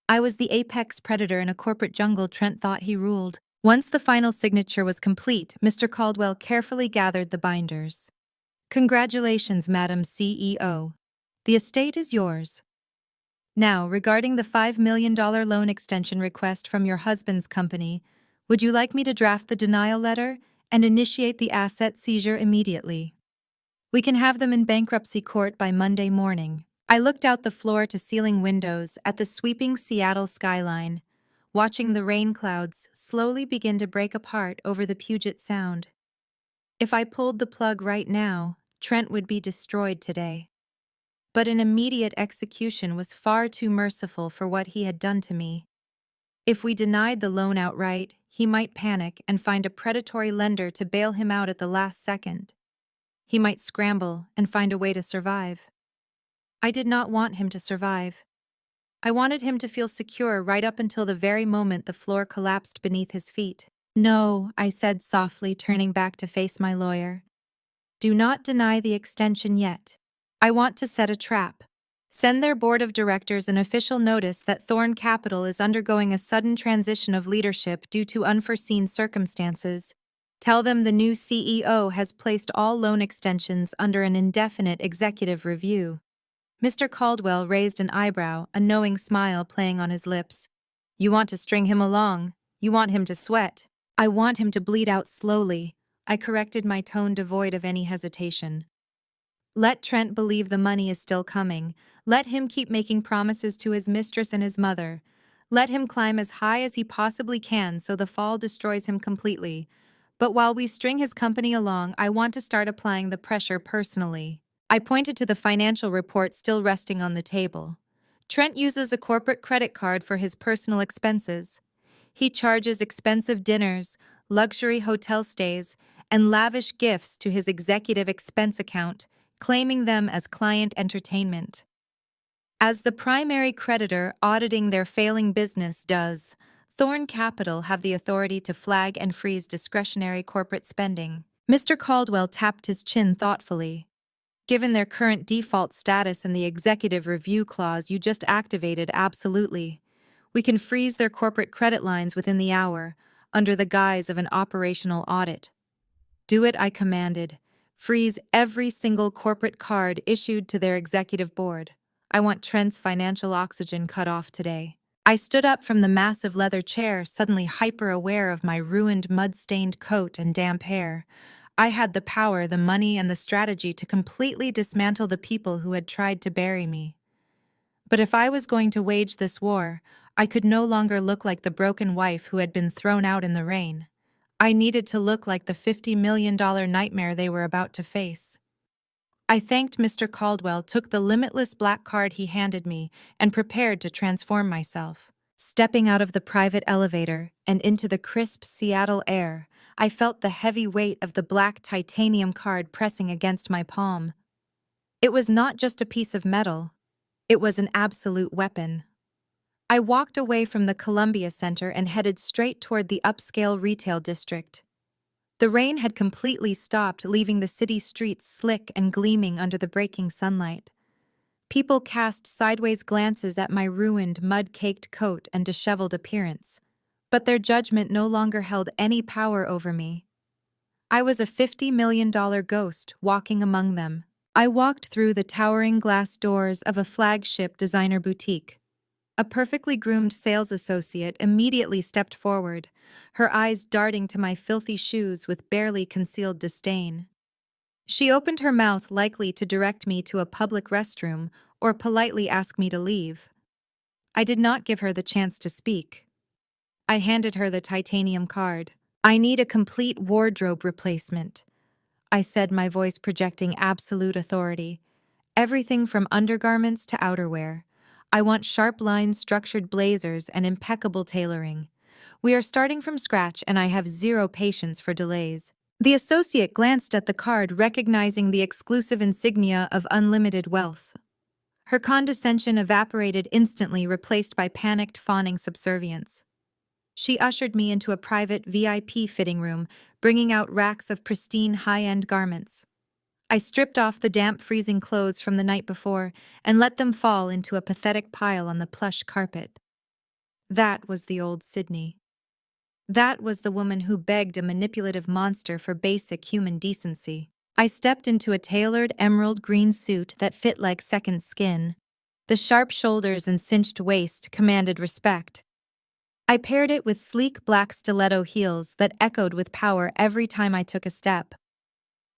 I was the apex predator in a corporate jungle Trent thought he ruled. Once the final signature was complete, Mr. Caldwell carefully gathered the binders. "Congratulations, Madam CEO. The estate is yours. Now, regarding the $5 million loan extension request from your husband's company, would you like me to draft the denial letter and initiate the asset seizure immediately? We can have them in bankruptcy court by Monday morning." I looked out the floor-to-ceiling windows at the sweeping Seattle skyline, watching the rain clouds slowly begin to break apart over the Puget Sound. If I pulled the plug right now, Trent would be destroyed today. But an immediate execution was far too merciful for what he had done to me. If we denied the loan outright, he might panic and find a predatory lender to bail him out at the last second. He might scramble and find a way to survive. I did not want him to survive. I wanted him to feel secure right up until the very moment the floor collapsed beneath his feet. "No," I said softly, turning back to face my lawyer. "Do not deny the extension yet. I want to set a trap. Send their board of directors an official notice that Thorn Capital is undergoing a sudden transition of leadership due to unforeseen circumstances. Tell them the new CEO has placed all loan extensions under an indefinite executive review." Mr. Caldwell raised an eyebrow, a knowing smile playing on his lips. "You want to string him along. You want him to sweat." "I want him to bleed out slowly," I corrected, my tone devoid of any hesitation. "Let Trent believe the money is still coming. Let him keep making promises to his mistress and his mother. Let him climb as high as he possibly can so the fall destroys him completely. But while we string his company along, I want to start applying the pressure personally." I pointed to the financial report still resting on the table. Trent uses a corporate credit card for his personal expenses. He charges expensive dinners, luxury hotel stays, and lavish gifts to his executive expense account, claiming them as client entertainment. As the primary creditor auditing their failing business does, Thorn Capital have the authority to flag and freeze discretionary corporate spending. Mr. Caldwell tapped his chin thoughtfully. Given their current default status and the executive review clause you just activated, absolutely. We can freeze their corporate credit lines within the hour, under the guise of an operational audit. Do it, I commanded. Freeze every single corporate card issued to their executive board. I want Trent's financial oxygen cut off today. I stood up from the massive leather chair, suddenly hyper-aware of my ruined, mud-stained coat and damp hair. I had the power, the money, and the strategy to completely dismantle the people who had tried to bury me. But if I was going to wage this war, I could no longer look like the broken wife who had been thrown out in the rain. I needed to look like the $50 million nightmare they were about to face. I thanked Mr. Caldwell, took the limitless black card he handed me, and prepared to transform myself. Stepping out of the private elevator and into the crisp Seattle air, I felt the heavy weight of the black titanium card pressing against my palm. It was not just a piece of metal. It was an absolute weapon. I walked away from the Columbia Center and headed straight toward the upscale retail district. The rain had completely stopped, leaving the city streets slick and gleaming under the breaking sunlight. People cast sideways glances at my ruined, mud-caked coat and disheveled appearance, but their judgment no longer held any power over me. I was a $50 million ghost walking among them. I walked through the towering glass doors of a flagship designer boutique. A perfectly groomed sales associate immediately stepped forward, her eyes darting to my filthy shoes with barely concealed disdain. She opened her mouth, likely to direct me to a public restroom or politely ask me to leave. I did not give her the chance to speak. I handed her the titanium card. I need a complete wardrobe replacement, I said, my voice projecting absolute authority. Everything from undergarments to outerwear. I want sharp lines, structured blazers, and impeccable tailoring. We are starting from scratch, and I have zero patience for delays. The associate glanced at the card, recognizing the exclusive insignia of unlimited wealth. Her condescension evaporated instantly, replaced by panicked, fawning subservience. She ushered me into a private VIP fitting room, bringing out racks of pristine, high-end garments. I stripped off the damp, freezing clothes from the night before and let them fall into a pathetic pile on the plush carpet. That was the old Sydney. That was the woman who begged a manipulative monster for basic human decency. I stepped into a tailored emerald green suit that fit like second skin. The sharp shoulders and cinched waist commanded respect. I paired it with sleek black stiletto heels that echoed with power every time I took a step.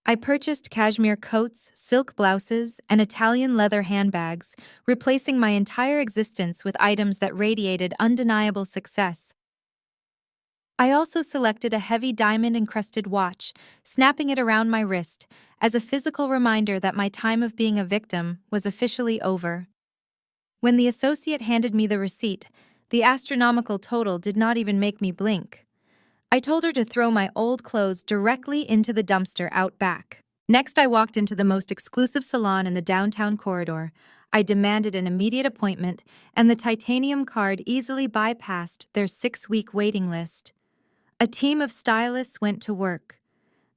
I purchased cashmere coats, silk blouses, and Italian leather handbags, replacing my entire existence with items that radiated undeniable success. I also selected a heavy diamond-encrusted watch, snapping it around my wrist, as a physical reminder that my time of being a victim was officially over. When the associate handed me the receipt, the astronomical total did not even make me blink. I told her to throw my old clothes directly into the dumpster out back. Next, I walked into the most exclusive salon in the downtown corridor. I demanded an immediate appointment, and the titanium card easily bypassed their 6-week waiting list. A team of stylists went to work.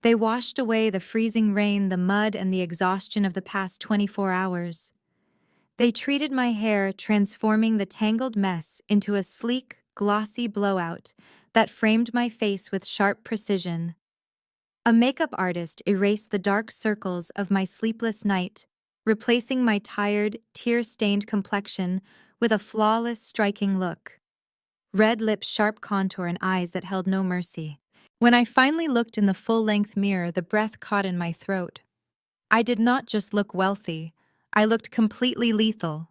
They washed away the freezing rain, the mud, and the exhaustion of the past 24 hours. They treated my hair, transforming the tangled mess into a sleek, glossy blowout that framed my face with sharp precision. A makeup artist erased the dark circles of my sleepless night, replacing my tired, tear-stained complexion with a flawless, striking look. Red lips, sharp contour, and eyes that held no mercy. When I finally looked in the full-length mirror, the breath caught in my throat. I did not just look wealthy, I looked completely lethal.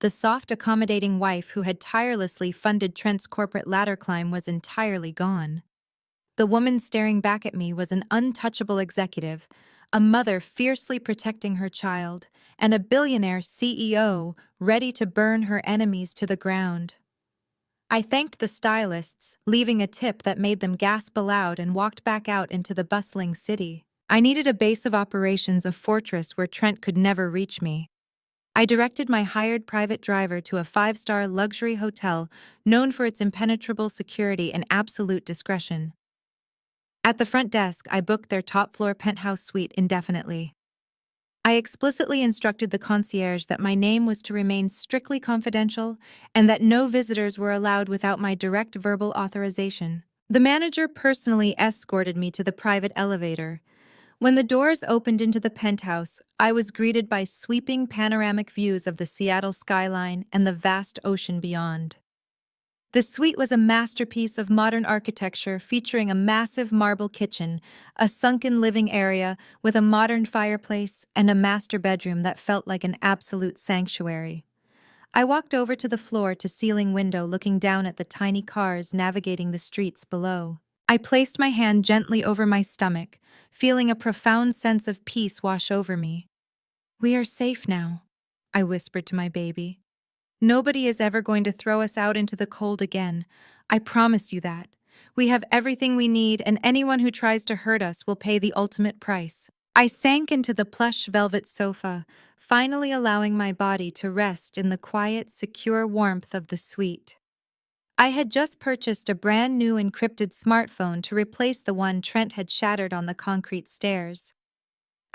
The soft, accommodating wife who had tirelessly funded Trent's corporate ladder climb was entirely gone. The woman staring back at me was an untouchable executive, a mother fiercely protecting her child, and a billionaire CEO ready to burn her enemies to the ground. I thanked the stylists, leaving a tip that made them gasp aloud, and walked back out into the bustling city. I needed a base of operations, a fortress where Trent could never reach me. I directed my hired private driver to a five-star luxury hotel known for its impenetrable security and absolute discretion. At the front desk, I booked their top-floor penthouse suite indefinitely. I explicitly instructed the concierge that my name was to remain strictly confidential and that no visitors were allowed without my direct verbal authorization. The manager personally escorted me to the private elevator. When the doors opened into the penthouse, I was greeted by sweeping panoramic views of the Seattle skyline and the vast ocean beyond. The suite was a masterpiece of modern architecture, featuring a massive marble kitchen, a sunken living area with a modern fireplace, and a master bedroom that felt like an absolute sanctuary. I walked over to the floor-to-ceiling window, looking down at the tiny cars navigating the streets below. I placed my hand gently over my stomach, feeling a profound sense of peace wash over me. "We are safe now," I whispered to my baby. "Nobody is ever going to throw us out into the cold again. I promise you that. We have everything we need, and anyone who tries to hurt us will pay the ultimate price." I sank into the plush velvet sofa, finally allowing my body to rest in the quiet, secure warmth of the suite. I had just purchased a brand new encrypted smartphone to replace the one Trent had shattered on the concrete stairs.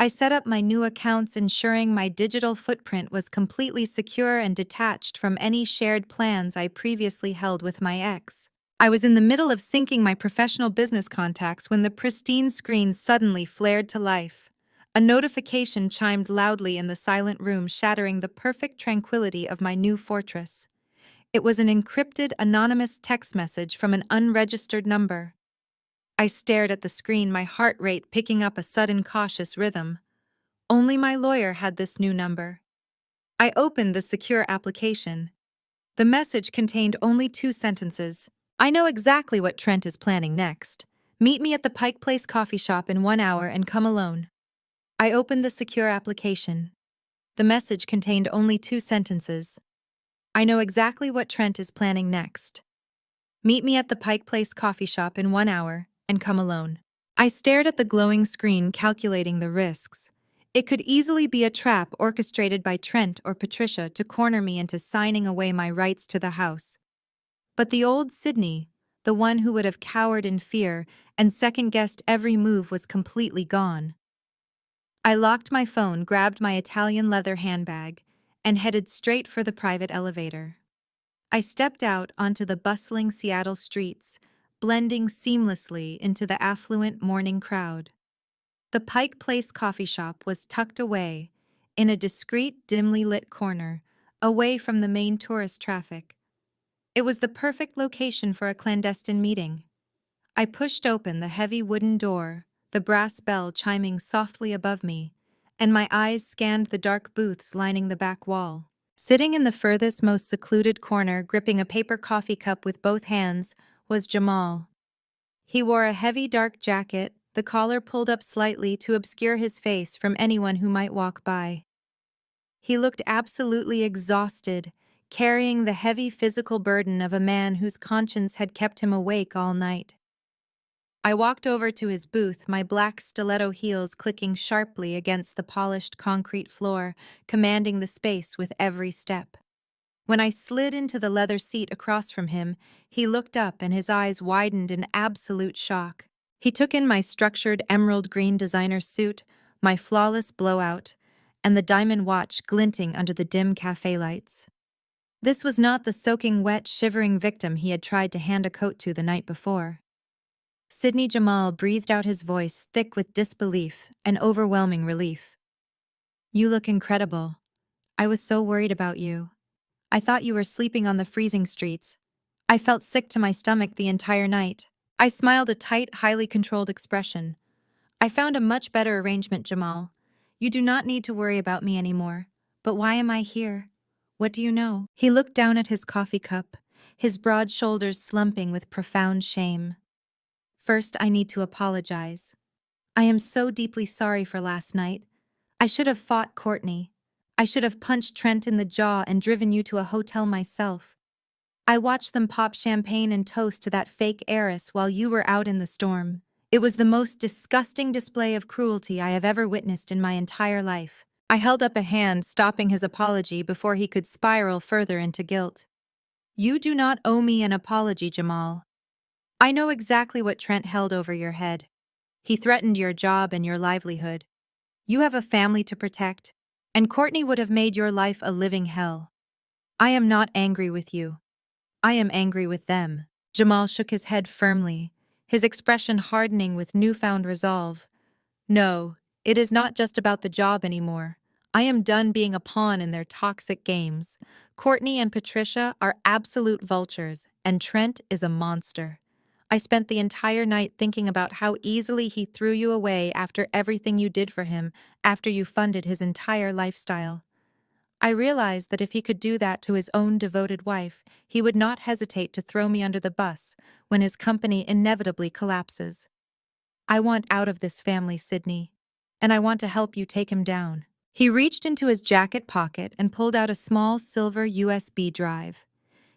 I set up my new accounts, ensuring my digital footprint was completely secure and detached from any shared plans I previously held with my ex. I was in the middle of syncing my professional business contacts when the pristine screen suddenly flared to life. A notification chimed loudly in the silent room, shattering the perfect tranquility of my new fortress. It was an encrypted, anonymous text message from an unregistered number. I stared at the screen, my heart rate picking up a sudden cautious rhythm. Only my lawyer had this new number. I opened the secure application. The message contained only 2 sentences. "I know exactly what Trent is planning next. Meet me at the Pike Place coffee shop in 1 hour and come alone." I opened the secure application. The message contained only 2 sentences. "I know exactly what Trent is planning next. Meet me at the Pike Place coffee shop in 1 hour and come alone." I stared at the glowing screen, calculating the risks. It could easily be a trap orchestrated by Trent or Patricia to corner me into signing away my rights to the house. But the old Sydney, the one who would have cowered in fear and second-guessed every move, was completely gone. I locked my phone, grabbed my Italian leather handbag, and headed straight for the private elevator. I stepped out onto the bustling Seattle streets, blending seamlessly into the affluent morning crowd. The Pike Place coffee shop was tucked away, in a discreet, dimly lit corner, away from the main tourist traffic. It was the perfect location for a clandestine meeting. I pushed open the heavy wooden door, the brass bell chiming softly above me, and my eyes scanned the dark booths lining the back wall. Sitting in the furthest, most secluded corner, gripping a paper coffee cup with both hands, was Jamal. He wore a heavy dark jacket, the collar pulled up slightly to obscure his face from anyone who might walk by. He looked absolutely exhausted, carrying the heavy physical burden of a man whose conscience had kept him awake all night. I walked over to his booth, my black stiletto heels clicking sharply against the polished concrete floor, commanding the space with every step. When I slid into the leather seat across from him, he looked up and his eyes widened in absolute shock. He took in my structured emerald green designer suit, my flawless blowout, and the diamond watch glinting under the dim cafe lights. This was not the soaking wet, shivering victim he had tried to hand a coat to the night before. Sidney Jamal breathed out, his voice thick with disbelief and overwhelming relief. "You look incredible. I was so worried about you. I thought you were sleeping on the freezing streets. I felt sick to my stomach the entire night." I smiled, a tight, highly controlled expression. "I found a much better arrangement, Jamal. You do not need to worry about me anymore. But why am I here? What do you know?" He looked down at his coffee cup, his broad shoulders slumping with profound shame. "First, I need to apologize. I am so deeply sorry for last night. I should have fought Courtney. I should have punched Trent in the jaw and driven you to a hotel myself. I watched them pop champagne and toast to that fake heiress while you were out in the storm. It was the most disgusting display of cruelty I have ever witnessed in my entire life. I held up a hand, stopping his apology before he could spiral further into guilt. You do not owe me an apology, Jamal. I know exactly what Trent held over your head. He threatened your job and your livelihood. You have a family to protect, and Courtney would have made your life a living hell. I am not angry with you. I am angry with them. Jamal shook his head firmly, his expression hardening with newfound resolve. No, it is not just about the job anymore. I am done being a pawn in their toxic games. Courtney and Patricia are absolute vultures, and Trent is a monster. I spent the entire night thinking about how easily he threw you away after everything you did for him, after you funded his entire lifestyle. I realized that if he could do that to his own devoted wife, he would not hesitate to throw me under the bus when his company inevitably collapses. I want out of this family, Sydney, and I want to help you take him down. He reached into his jacket pocket and pulled out a small silver USB drive.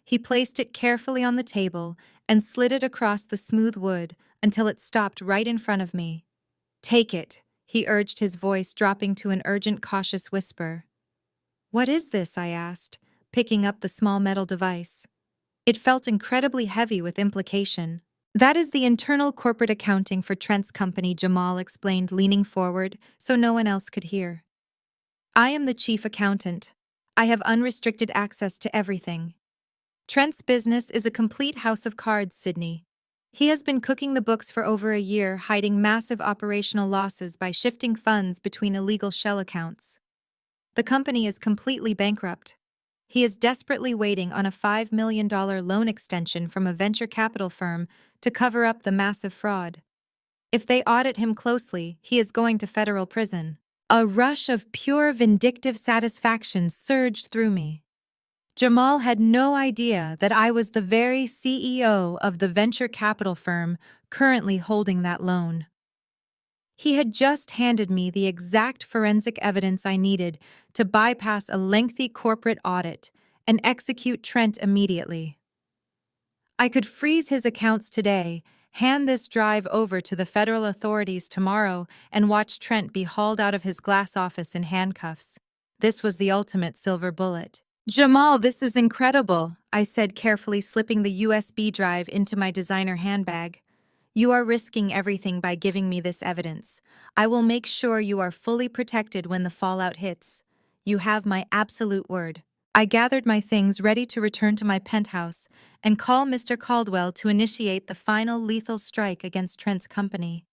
He placed it carefully on the table and slid it across the smooth wood until it stopped right in front of me. Take it, he urged, his voice dropping to an urgent, cautious whisper. What is this? I asked, picking up the small metal device. It felt incredibly heavy with implication. That is the internal corporate accounting for Trent's company, Jamal explained, leaning forward so no one else could hear. I am the chief accountant. I have unrestricted access to everything. Trent's business is a complete house of cards, Sydney. He has been cooking the books for over a year, hiding massive operational losses by shifting funds between illegal shell accounts. The company is completely bankrupt. He is desperately waiting on a $5 million loan extension from a venture capital firm to cover up the massive fraud. If they audit him closely, he is going to federal prison. A rush of pure vindictive satisfaction surged through me. Jamal had no idea that I was the very CEO of the venture capital firm currently holding that loan. He had just handed me the exact forensic evidence I needed to bypass a lengthy corporate audit and execute Trent immediately. I could freeze his accounts today, hand this drive over to the federal authorities tomorrow, and watch Trent be hauled out of his glass office in handcuffs. This was the ultimate silver bullet. Jamal, this is incredible, I said, carefully slipping the USB drive into my designer handbag. You are risking everything by giving me this evidence. I will make sure you are fully protected when the fallout hits. You have my absolute word. I gathered my things ready to return to my penthouse and call Mr. Caldwell to initiate the final lethal strike against Trent's company.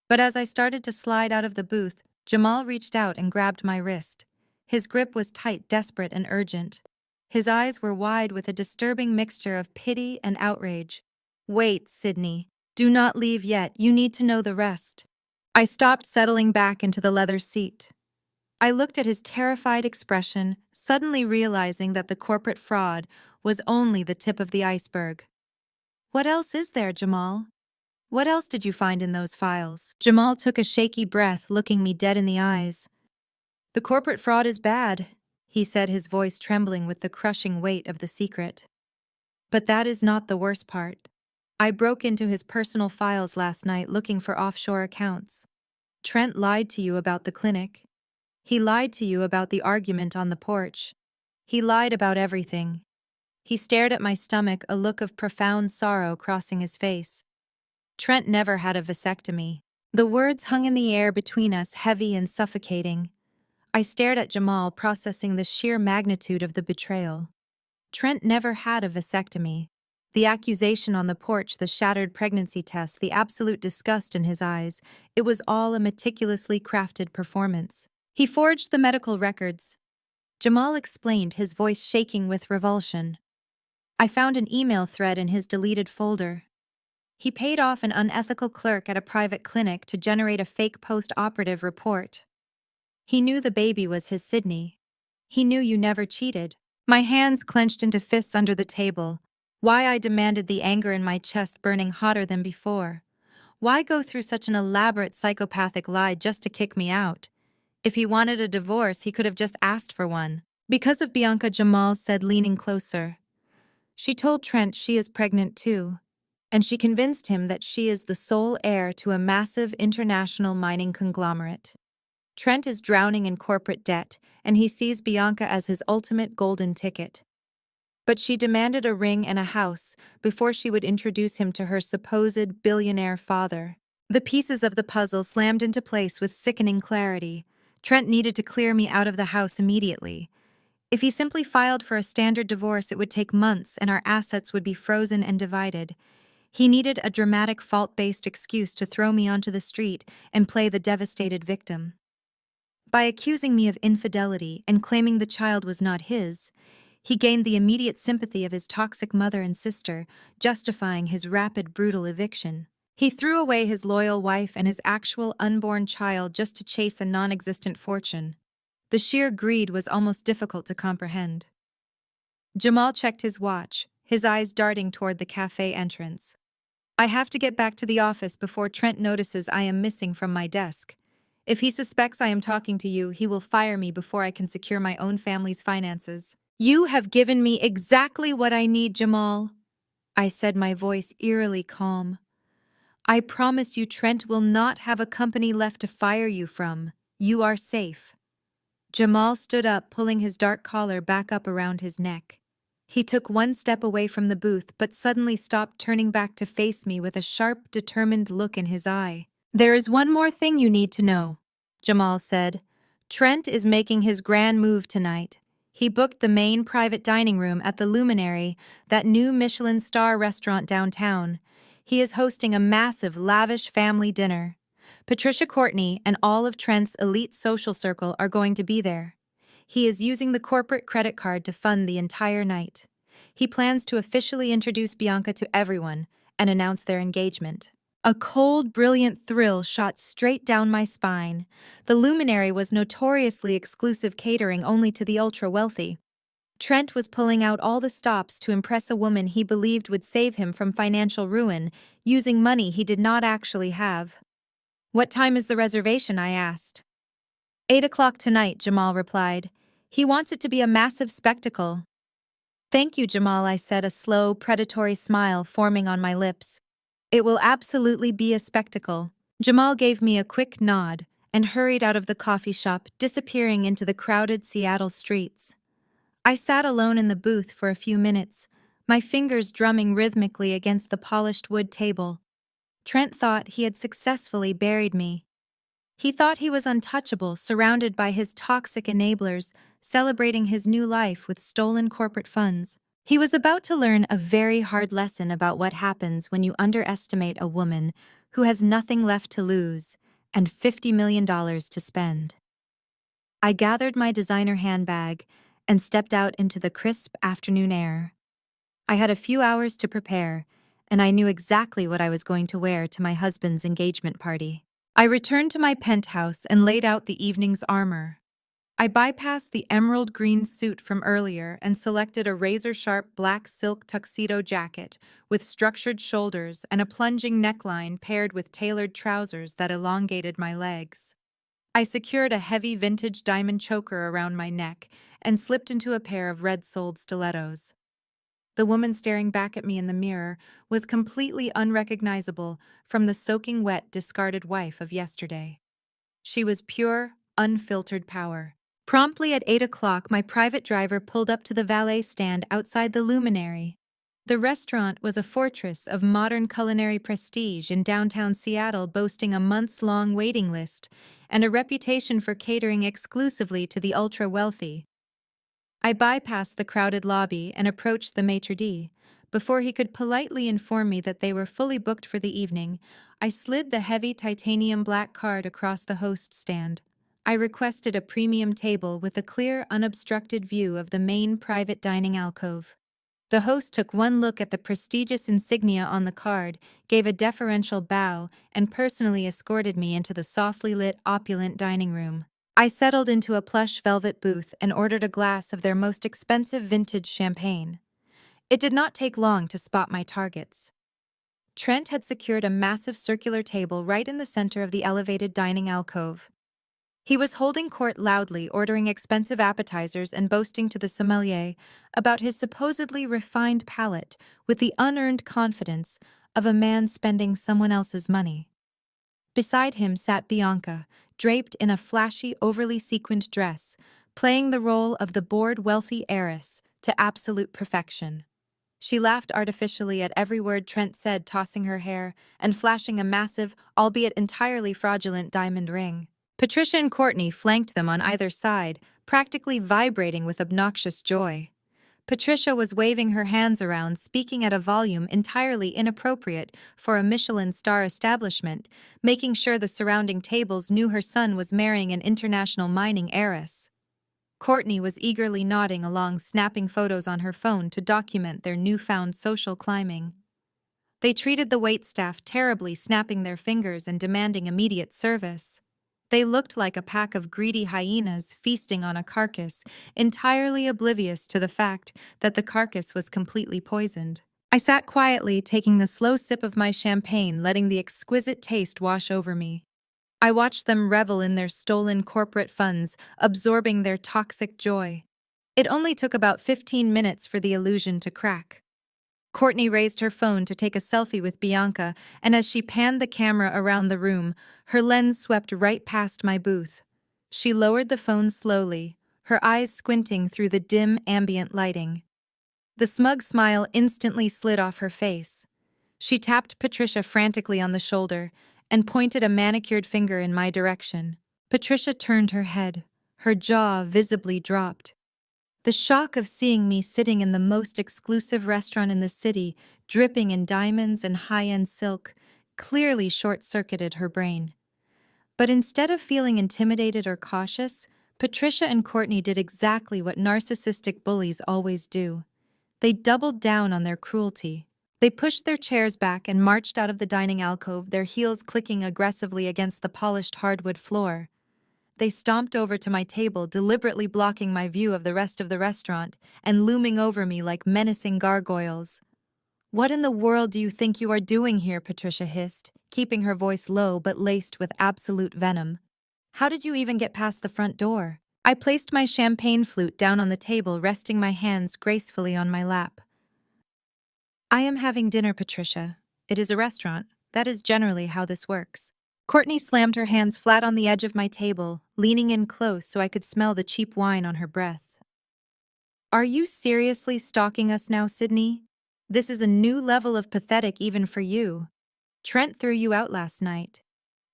But as I started to slide out of the booth, Jamal reached out and grabbed my wrist. His grip was tight, desperate, and urgent. His eyes were wide with a disturbing mixture of pity and outrage. Wait, Sydney. Do not leave yet. You need to know the rest. I stopped, settling back into the leather seat. I looked at his terrified expression, suddenly realizing that the corporate fraud was only the tip of the iceberg. What else is there, Jamal? What else did you find in those files? Jamal took a shaky breath, looking me dead in the eyes. The corporate fraud is bad, he said, his voice trembling with the crushing weight of the secret. But that is not the worst part. I broke into his personal files last night looking for offshore accounts. Trent lied to you about the clinic. He lied to you about the argument on the porch. He lied about everything. He stared at my stomach, a look of profound sorrow crossing his face. Trent never had a vasectomy. The words hung in the air between us, heavy and suffocating. I stared at Jamal, processing the sheer magnitude of the betrayal. Trent never had a vasectomy. The accusation on the porch, the shattered pregnancy test, the absolute disgust in his eyes, it was all a meticulously crafted performance. He forged the medical records. Jamal explained, his voice shaking with revulsion. I found an email thread in his deleted folder. He paid off an unethical clerk at a private clinic to generate a fake post-operative report. He knew the baby was his, Sydney. He knew you never cheated. My hands clenched into fists under the table. Why, I demanded, the anger in my chest burning hotter than before. Why go through such an elaborate psychopathic lie just to kick me out? If he wanted a divorce, he could have just asked for one. Because of Bianca, Jamal said, leaning closer. She told Trent she is pregnant too, and she convinced him that she is the sole heir to a massive international mining conglomerate. Trent is drowning in corporate debt, and he sees Bianca as his ultimate golden ticket. But she demanded a ring and a house before she would introduce him to her supposed billionaire father. The pieces of the puzzle slammed into place with sickening clarity. Trent needed to clear me out of the house immediately. If he simply filed for a standard divorce, it would take months and our assets would be frozen and divided. He needed a dramatic fault-based excuse to throw me onto the street and play the devastated victim. By accusing me of infidelity and claiming the child was not his, he gained the immediate sympathy of his toxic mother and sister, justifying his rapid, brutal eviction. He threw away his loyal wife and his actual unborn child just to chase a non-existent fortune. The sheer greed was almost difficult to comprehend. Jamal checked his watch, his eyes darting toward the cafe entrance. I have to get back to the office before Trent notices I am missing from my desk. If he suspects I am talking to you, he will fire me before I can secure my own family's finances. You have given me exactly what I need, Jamal, I said, my voice eerily calm. I promise you Trent will not have a company left to fire you from. You are safe. Jamal stood up, pulling his dark collar back up around his neck. He took one step away from the booth, but suddenly stopped, turning back to face me with a sharp, determined look in his eye. There is one more thing you need to know, Jamal said. Trent is making his grand move tonight. He booked the main private dining room at the Luminary, that new Michelin star restaurant downtown. He is hosting a massive, lavish family dinner. Patricia Courtney and all of Trent's elite social circle are going to be there. He is using the corporate credit card to fund the entire night. He plans to officially introduce Bianca to everyone and announce their engagement. A cold, brilliant thrill shot straight down my spine. The Luminary was notoriously exclusive, catering only to the ultra-wealthy. Trent was pulling out all the stops to impress a woman he believed would save him from financial ruin, using money he did not actually have. What time is the reservation? I asked. 8 o'clock tonight, Jamal replied. He wants it to be a massive spectacle. Thank you, Jamal, I said, a slow, predatory smile forming on my lips. It will absolutely be a spectacle. Jamal gave me a quick nod and hurried out of the coffee shop, disappearing into the crowded Seattle streets. I sat alone in the booth for a few minutes, my fingers drumming rhythmically against the polished wood table. Trent thought he had successfully buried me. He thought he was untouchable, surrounded by his toxic enablers, celebrating his new life with stolen corporate funds. He was about to learn a very hard lesson about what happens when you underestimate a woman who has nothing left to lose and $50 million to spend. I gathered my designer handbag and stepped out into the crisp afternoon air. I had a few hours to prepare, and I knew exactly what I was going to wear to my husband's engagement party. I returned to my penthouse and laid out the evening's armor. I bypassed the emerald green suit from earlier and selected a razor-sharp black silk tuxedo jacket with structured shoulders and a plunging neckline paired with tailored trousers that elongated my legs. I secured a heavy vintage diamond choker around my neck and slipped into a pair of red-soled stilettos. The woman staring back at me in the mirror was completely unrecognizable from the soaking wet, discarded wife of yesterday. She was pure, unfiltered power. Promptly at 8 o'clock, my private driver pulled up to the valet stand outside the Luminary. The restaurant was a fortress of modern culinary prestige in downtown Seattle, boasting a months-long waiting list and a reputation for catering exclusively to the ultra-wealthy. I bypassed the crowded lobby and approached the maitre d'. Before he could politely inform me that they were fully booked for the evening, I slid the heavy titanium black card across the host stand. I requested a premium table with a clear, unobstructed view of the main private dining alcove. The host took one look at the prestigious insignia on the card, gave a deferential bow, and personally escorted me into the softly lit, opulent dining room. I settled into a plush velvet booth and ordered a glass of their most expensive vintage champagne. It did not take long to spot my targets. Trent had secured a massive circular table right in the center of the elevated dining alcove. He was holding court loudly, ordering expensive appetizers and boasting to the sommelier about his supposedly refined palate with the unearned confidence of a man spending someone else's money. Beside him sat Bianca, draped in a flashy, overly sequined dress, playing the role of the bored, wealthy heiress to absolute perfection. She laughed artificially at every word Trent said, tossing her hair and flashing a massive, albeit entirely fraudulent diamond ring. Patricia and Courtney flanked them on either side, practically vibrating with obnoxious joy. Patricia was waving her hands around, speaking at a volume entirely inappropriate for a Michelin star establishment, making sure the surrounding tables knew her son was marrying an international mining heiress. Courtney was eagerly nodding along, snapping photos on her phone to document their newfound social climbing. They treated the waitstaff terribly, snapping their fingers and demanding immediate service. They looked like a pack of greedy hyenas feasting on a carcass, entirely oblivious to the fact that the carcass was completely poisoned. I sat quietly, taking the slow sip of my champagne, letting the exquisite taste wash over me. I watched them revel in their stolen corporate funds, absorbing their toxic joy. It only took about 15 minutes for the illusion to crack. Courtney raised her phone to take a selfie with Bianca, and as she panned the camera around the room, her lens swept right past my booth. She lowered the phone slowly, her eyes squinting through the dim ambient lighting. The smug smile instantly slid off her face. She tapped Patricia frantically on the shoulder and pointed a manicured finger in my direction. Patricia turned her head, her jaw visibly dropped. The shock of seeing me sitting in the most exclusive restaurant in the city, dripping in diamonds and high-end silk, clearly short-circuited her brain. But instead of feeling intimidated or cautious, Patricia and Courtney did exactly what narcissistic bullies always do. They doubled down on their cruelty. They pushed their chairs back and marched out of the dining alcove, their heels clicking aggressively against the polished hardwood floor. They stomped over to my table, deliberately blocking my view of the rest of the restaurant and looming over me like menacing gargoyles. "What in the world do you think you are doing here?" Patricia hissed, keeping her voice low but laced with absolute venom. "How did you even get past the front door?" I placed my champagne flute down on the table, resting my hands gracefully on my lap. "I am having dinner, Patricia. It is a restaurant. That is generally how this works." Courtney slammed her hands flat on the edge of my table, leaning in close so I could smell the cheap wine on her breath. "Are you seriously stalking us now, Sydney? This is a new level of pathetic even for you. Trent threw you out last night.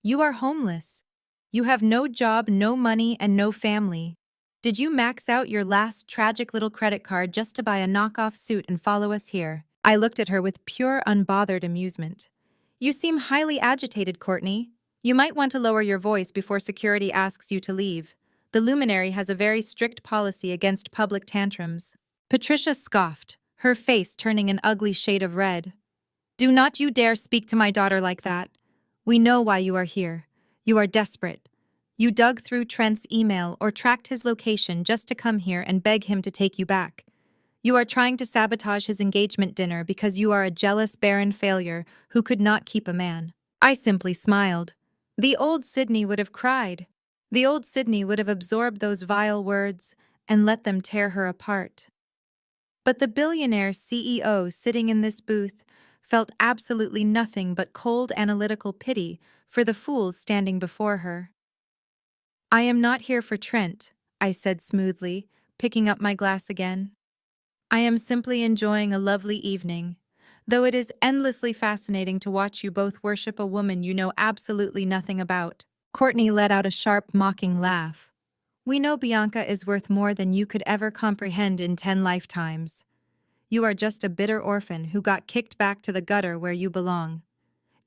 You are homeless. You have no job, no money, and no family. Did you max out your last tragic little credit card just to buy a knockoff suit and follow us here?" I looked at her with pure, unbothered amusement. "You seem highly agitated, Courtney. You might want to lower your voice before security asks you to leave. The luminary has a very strict policy against public tantrums." Patricia scoffed, her face turning an ugly shade of red. "Do not you dare speak to my daughter like that. We know why you are here. You are desperate. You dug through Trent's email or tracked his location just to come here and beg him to take you back. You are trying to sabotage his engagement dinner because you are a jealous, barren failure who could not keep a man." I simply smiled. The old Sydney would have cried. The old Sydney would have absorbed those vile words and let them tear her apart. But the billionaire CEO sitting in this booth felt absolutely nothing but cold analytical pity for the fools standing before her. "I am not here for Trent," I said smoothly, picking up my glass again. "I am simply enjoying a lovely evening, though it is endlessly fascinating to watch you both worship a woman you know absolutely nothing about." Courtney let out a sharp, mocking laugh. "We know Bianca is worth more than you could ever comprehend in 10 lifetimes. You are just a bitter orphan who got kicked back to the gutter where you belong.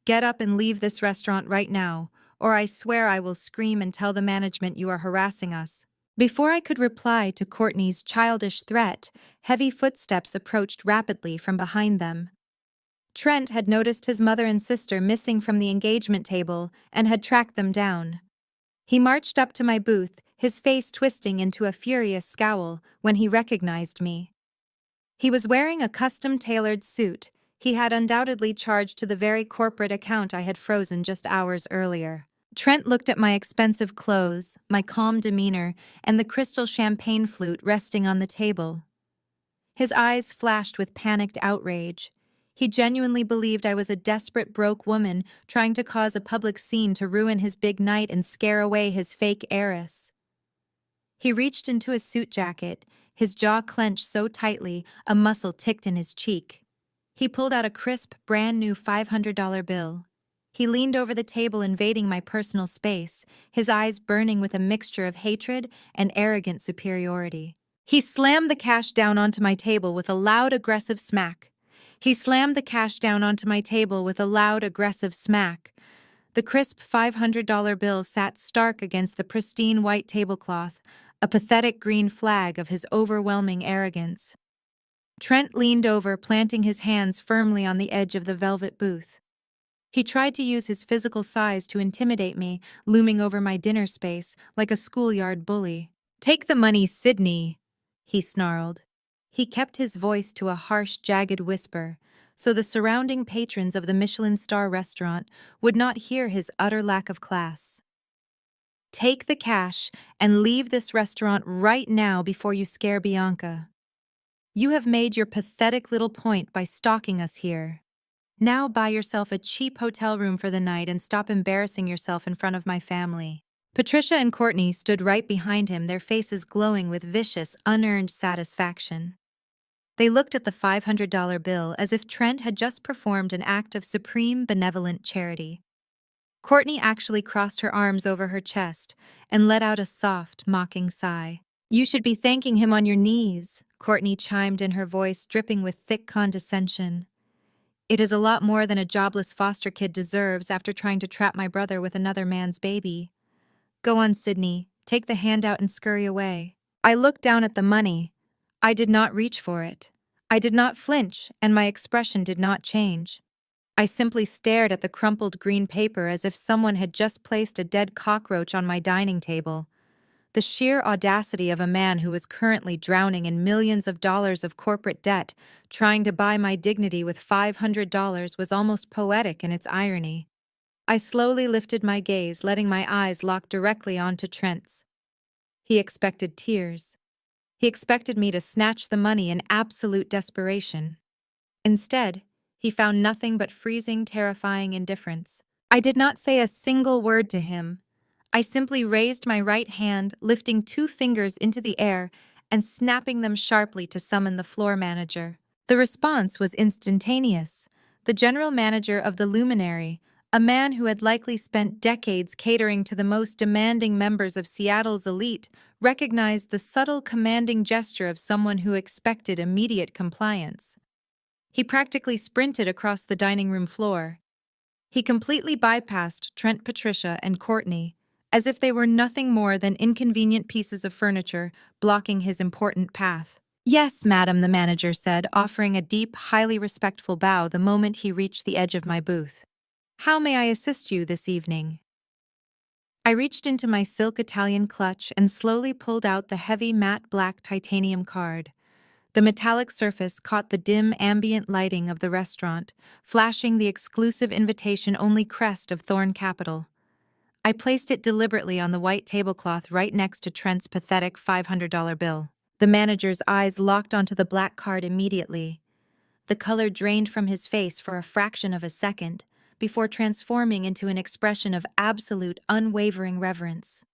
Get up and leave this restaurant right now, or I swear I will scream and tell the management you are harassing us." Before I could reply to Courtney's childish threat, heavy footsteps approached rapidly from behind them. Trent had noticed his mother and sister missing from the engagement table and had tracked them down. He marched up to my booth, his face twisting into a furious scowl when he recognized me. He was wearing a custom-tailored suit, He had undoubtedly charged to the very corporate account I had frozen just hours earlier. Trent looked at my expensive clothes, my calm demeanor, and the crystal champagne flute resting on the table. His eyes flashed with panicked outrage. He genuinely believed I was a desperate broke woman trying to cause a public scene to ruin his big night and scare away his fake heiress. He reached into his suit jacket, his jaw clenched so tightly a muscle ticked in his cheek. He pulled out a crisp, brand-new $500 bill. He leaned over the table, invading my personal space, his eyes burning with a mixture of hatred and arrogant superiority. He slammed the cash down onto my table with a loud, aggressive smack. He slammed the cash down onto my table with a loud, aggressive smack. The crisp $500 bill sat stark against the pristine white tablecloth, a pathetic green flag of his overwhelming arrogance. Trent leaned over, planting his hands firmly on the edge of the velvet booth. He tried to use his physical size to intimidate me, looming over my dinner space like a schoolyard bully. "Take the money, Sydney," he snarled. He kept his voice to a harsh, jagged whisper, so the surrounding patrons of the Michelin star restaurant would not hear his utter lack of class. "Take the cash and leave this restaurant right now before you scare Bianca. You have made your pathetic little point by stalking us here. Now buy yourself a cheap hotel room for the night and stop embarrassing yourself in front of my family." Patricia and Courtney stood right behind him, their faces glowing with vicious, unearned satisfaction. They looked at the $500 bill as if Trent had just performed an act of supreme benevolent charity. Courtney actually crossed her arms over her chest and let out a soft, mocking sigh. "You should be thanking him on your knees," Courtney chimed in, her voice dripping with thick condescension. "It is a lot more than a jobless foster kid deserves after trying to trap my brother with another man's baby. Go on, Sydney, take the handout and scurry away." I looked down at the money. I did not reach for it. I did not flinch, and my expression did not change. I simply stared at the crumpled green paper as if someone had just placed a dead cockroach on my dining table. The sheer audacity of a man who was currently drowning in millions of dollars of corporate debt, trying to buy my dignity with $500, was almost poetic in its irony. I slowly lifted my gaze, letting my eyes lock directly onto Trent's. He expected tears. He expected me to snatch the money in absolute desperation. Instead, he found nothing but freezing, terrifying indifference. I did not say a single word to him. I simply raised my right hand, lifting 2 fingers into the air and snapping them sharply to summon the floor manager. The response was instantaneous. The general manager of the Luminary, a man who had likely spent decades catering to the most demanding members of Seattle's elite, recognized the subtle, commanding gesture of someone who expected immediate compliance. He practically sprinted across the dining room floor. He completely bypassed Trent, Patricia, and Courtney, as if they were nothing more than inconvenient pieces of furniture blocking his important path. "Yes, madam," the manager said, offering a deep, highly respectful bow the moment he reached the edge of my booth. "How may I assist you this evening?" I reached into my silk Italian clutch and slowly pulled out the heavy matte black titanium card. The metallic surface caught the dim ambient lighting of the restaurant, flashing the exclusive invitation-only crest of Thorn Capital. I placed it deliberately on the white tablecloth right next to Trent's pathetic $500 bill. The manager's eyes locked onto the black card immediately. The color drained from his face for a fraction of a second, before transforming into an expression of absolute, unwavering reverence.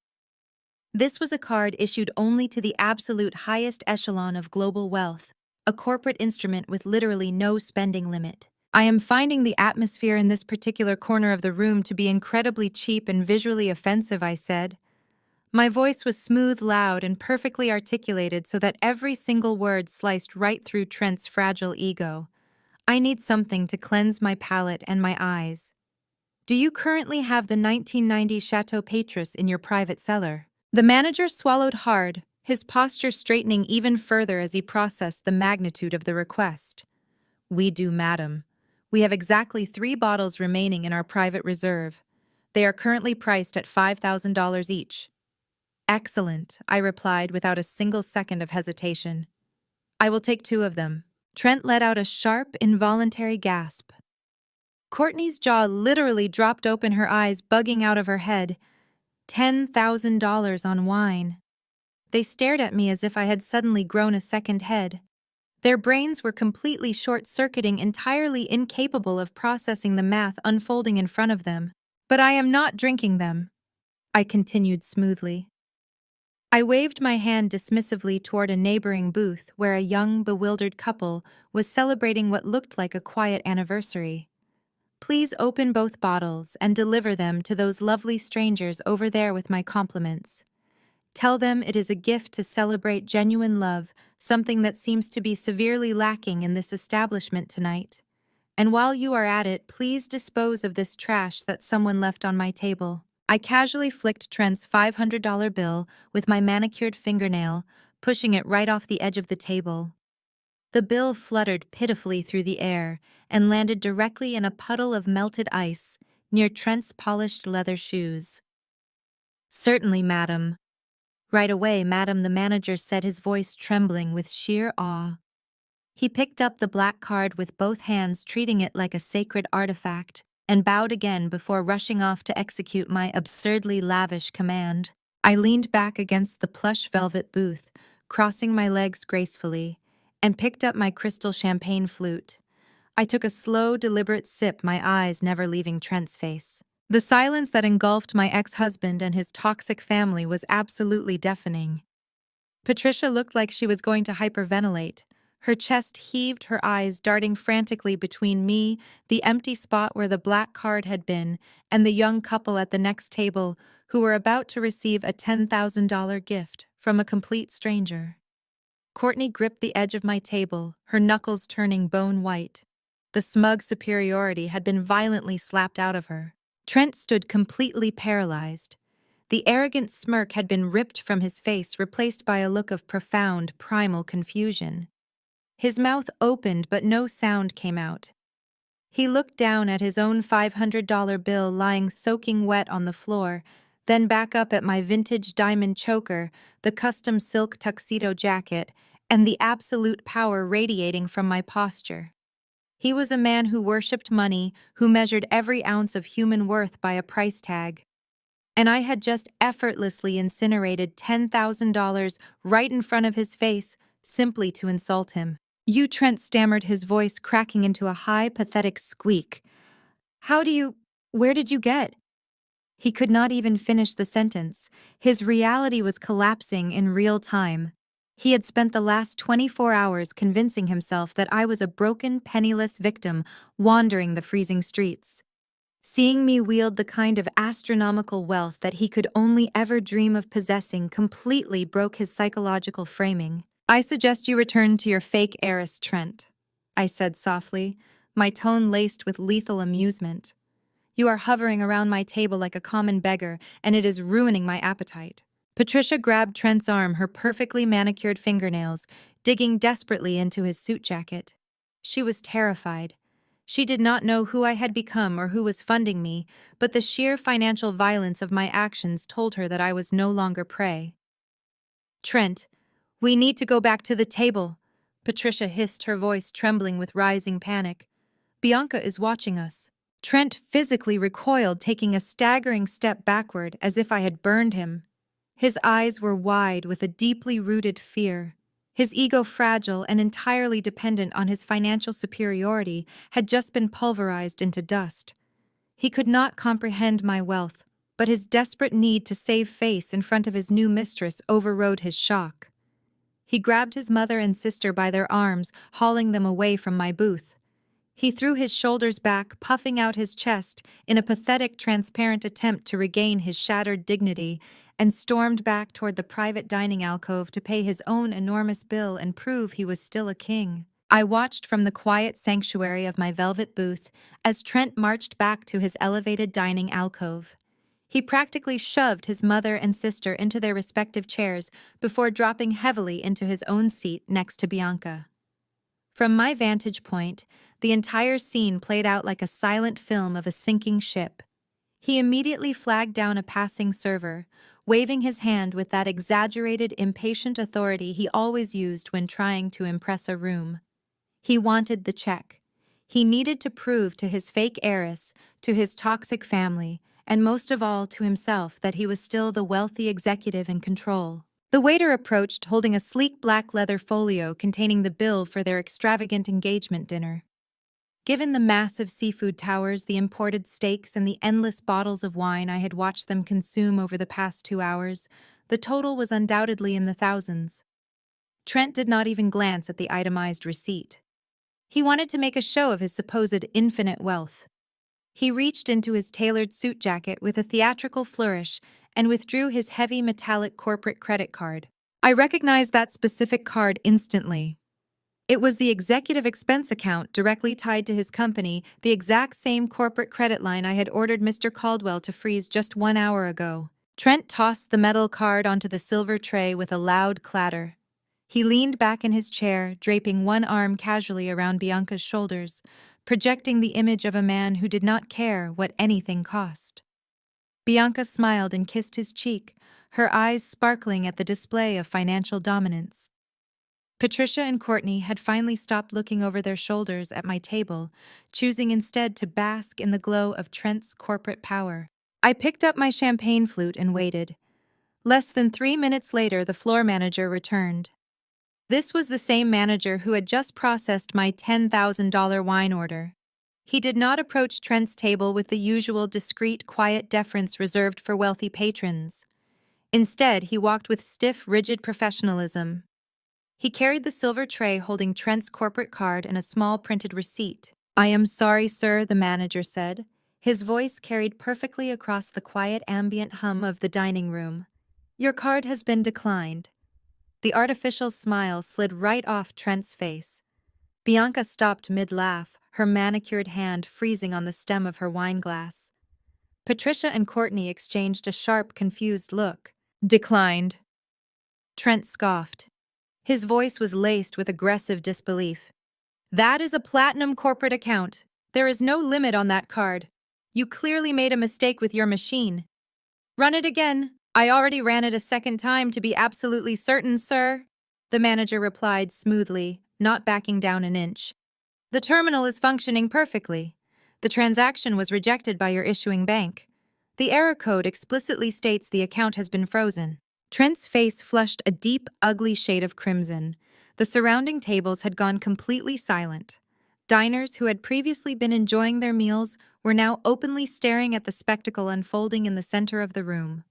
This was a card issued only to the absolute highest echelon of global wealth, a corporate instrument with literally no spending limit. "I am finding the atmosphere in this particular corner of the room to be incredibly cheap and visually offensive," I said. My voice was smooth, loud, and perfectly articulated so that every single word sliced right through Trent's fragile ego. "I need something to cleanse my palate and my eyes. Do you currently have the 1990 Chateau Petrus in your private cellar?" The manager swallowed hard, his posture straightening even further as he processed the magnitude of the request. "We do, madam. We have exactly 3 bottles remaining in our private reserve. They are currently priced at $5,000 each." "Excellent," I replied without a single second of hesitation. "I will take 2 of them." Trent let out a sharp, involuntary gasp. Courtney's jaw literally dropped open, her eyes bugging out of her head. $10,000 on wine. They stared at me as if I had suddenly grown a second head. Their brains were completely short-circuiting, entirely incapable of processing the math unfolding in front of them. But I am not drinking them, I continued smoothly. I waved my hand dismissively toward a neighboring booth where a young, bewildered couple was celebrating what looked like a quiet anniversary. Please open both bottles and deliver them to those lovely strangers over there with my compliments. Tell them it is a gift to celebrate genuine love, something that seems to be severely lacking in this establishment tonight. And while you are at it, please dispose of this trash that someone left on my table. I casually flicked Trent's $500 bill with my manicured fingernail, pushing it right off the edge of the table. The bill fluttered pitifully through the air and landed directly in a puddle of melted ice near Trent's polished leather shoes. Certainly, madam. Right away, madam, the manager said, his voice trembling with sheer awe. He picked up the black card with both hands, treating it like a sacred artifact, and bowed again before rushing off to execute my absurdly lavish command. I leaned back against the plush velvet booth, crossing my legs gracefully, and picked up my crystal champagne flute. I took a slow, deliberate sip, my eyes never leaving Trent's face. The silence that engulfed my ex-husband and his toxic family was absolutely deafening. Patricia looked like she was going to hyperventilate. Her chest heaved, her eyes darting frantically between me, the empty spot where the black card had been, and the young couple at the next table who were about to receive a $10,000 gift from a complete stranger. Courtney gripped the edge of my table, her knuckles turning bone white. The smug superiority had been violently slapped out of her. Trent stood completely paralyzed. The arrogant smirk had been ripped from his face, replaced by a look of profound, primal confusion. His mouth opened, but no sound came out. He looked down at his own $500 bill lying soaking wet on the floor, then back up at my vintage diamond choker, the custom silk tuxedo jacket, and the absolute power radiating from my posture. He was a man who worshipped money, who measured every ounce of human worth by a price tag. And I had just effortlessly incinerated $10,000 right in front of his face, simply to insult him. "You," Trent stammered, his voice cracking into a high, pathetic squeak. Where did you get?" He could not even finish the sentence. His reality was collapsing in real time. He had spent the last 24 hours convincing himself that I was a broken, penniless victim wandering the freezing streets. Seeing me wield the kind of astronomical wealth that he could only ever dream of possessing completely broke his psychological framing. "I suggest you return to your fake heiress, Trent," I said softly, my tone laced with lethal amusement. "You are hovering around my table like a common beggar, and it is ruining my appetite." Patricia grabbed Trent's arm, her perfectly manicured fingernails digging desperately into his suit jacket. She was terrified. She did not know who I had become or who was funding me, but the sheer financial violence of my actions told her that I was no longer prey. "Trent, we need to go back to the table," Patricia hissed, her voice trembling with rising panic. "Bianca is watching us." Trent physically recoiled, taking a staggering step backward as if I had burned him. His eyes were wide with a deeply rooted fear. His ego, fragile and entirely dependent on his financial superiority, had just been pulverized into dust. He could not comprehend my wealth, but his desperate need to save face in front of his new mistress overrode his shock. He grabbed his mother and sister by their arms, hauling them away from my booth. He threw his shoulders back, puffing out his chest in a pathetic, transparent attempt to regain his shattered dignity, and stormed back toward the private dining alcove to pay his own enormous bill and prove he was still a king. I watched from the quiet sanctuary of my velvet booth as Trent marched back to his elevated dining alcove. He practically shoved his mother and sister into their respective chairs before dropping heavily into his own seat next to Bianca. From my vantage point, the entire scene played out like a silent film of a sinking ship. He immediately flagged down a passing server, waving his hand with that exaggerated, impatient authority he always used when trying to impress a room. He wanted the check. He needed to prove to his fake heiress, to his toxic family, and most of all to himself that he was still the wealthy executive in control. The waiter approached holding a sleek black leather folio containing the bill for their extravagant engagement dinner. Given the massive seafood towers, the imported steaks, and the endless bottles of wine I had watched them consume over the past 2 hours, the total was undoubtedly in the thousands. Trent did not even glance at the itemized receipt. He wanted to make a show of his supposed infinite wealth. He reached into his tailored suit jacket with a theatrical flourish and withdrew his heavy metallic corporate credit card. I recognized that specific card instantly. It was the executive expense account directly tied to his company, the exact same corporate credit line I had ordered Mr. Caldwell to freeze just 1 hour ago. Trent tossed the metal card onto the silver tray with a loud clatter. He leaned back in his chair, draping one arm casually around Bianca's shoulders, projecting the image of a man who did not care what anything cost. Bianca smiled and kissed his cheek, her eyes sparkling at the display of financial dominance. Patricia and Courtney had finally stopped looking over their shoulders at my table, choosing instead to bask in the glow of Trent's corporate power. I picked up my champagne flute and waited. Less than 3 minutes later, the floor manager returned. This was the same manager who had just processed my $10,000 wine order. He did not approach Trent's table with the usual discreet, quiet deference reserved for wealthy patrons. Instead, he walked with stiff, rigid professionalism. He carried the silver tray holding Trent's corporate card and a small printed receipt. "I am sorry, sir," the manager said. His voice carried perfectly across the quiet ambient hum of the dining room. "Your card has been declined." The artificial smile slid right off Trent's face. Bianca stopped mid-laugh, her manicured hand freezing on the stem of her wine glass. Patricia and Courtney exchanged a sharp, confused look. "Declined." Trent scoffed. His voice was laced with aggressive disbelief. "That is a platinum corporate account. There is no limit on that card. You clearly made a mistake with your machine." "Run it again. I already ran it a second time to be absolutely certain, sir," the manager replied smoothly, not backing down an inch. "The terminal is functioning perfectly. The transaction was rejected by your issuing bank. The error code explicitly states the account has been frozen." Trent's face flushed a deep, ugly shade of crimson. The surrounding tables had gone completely silent. Diners who had previously been enjoying their meals were now openly staring at the spectacle unfolding in the center of the room.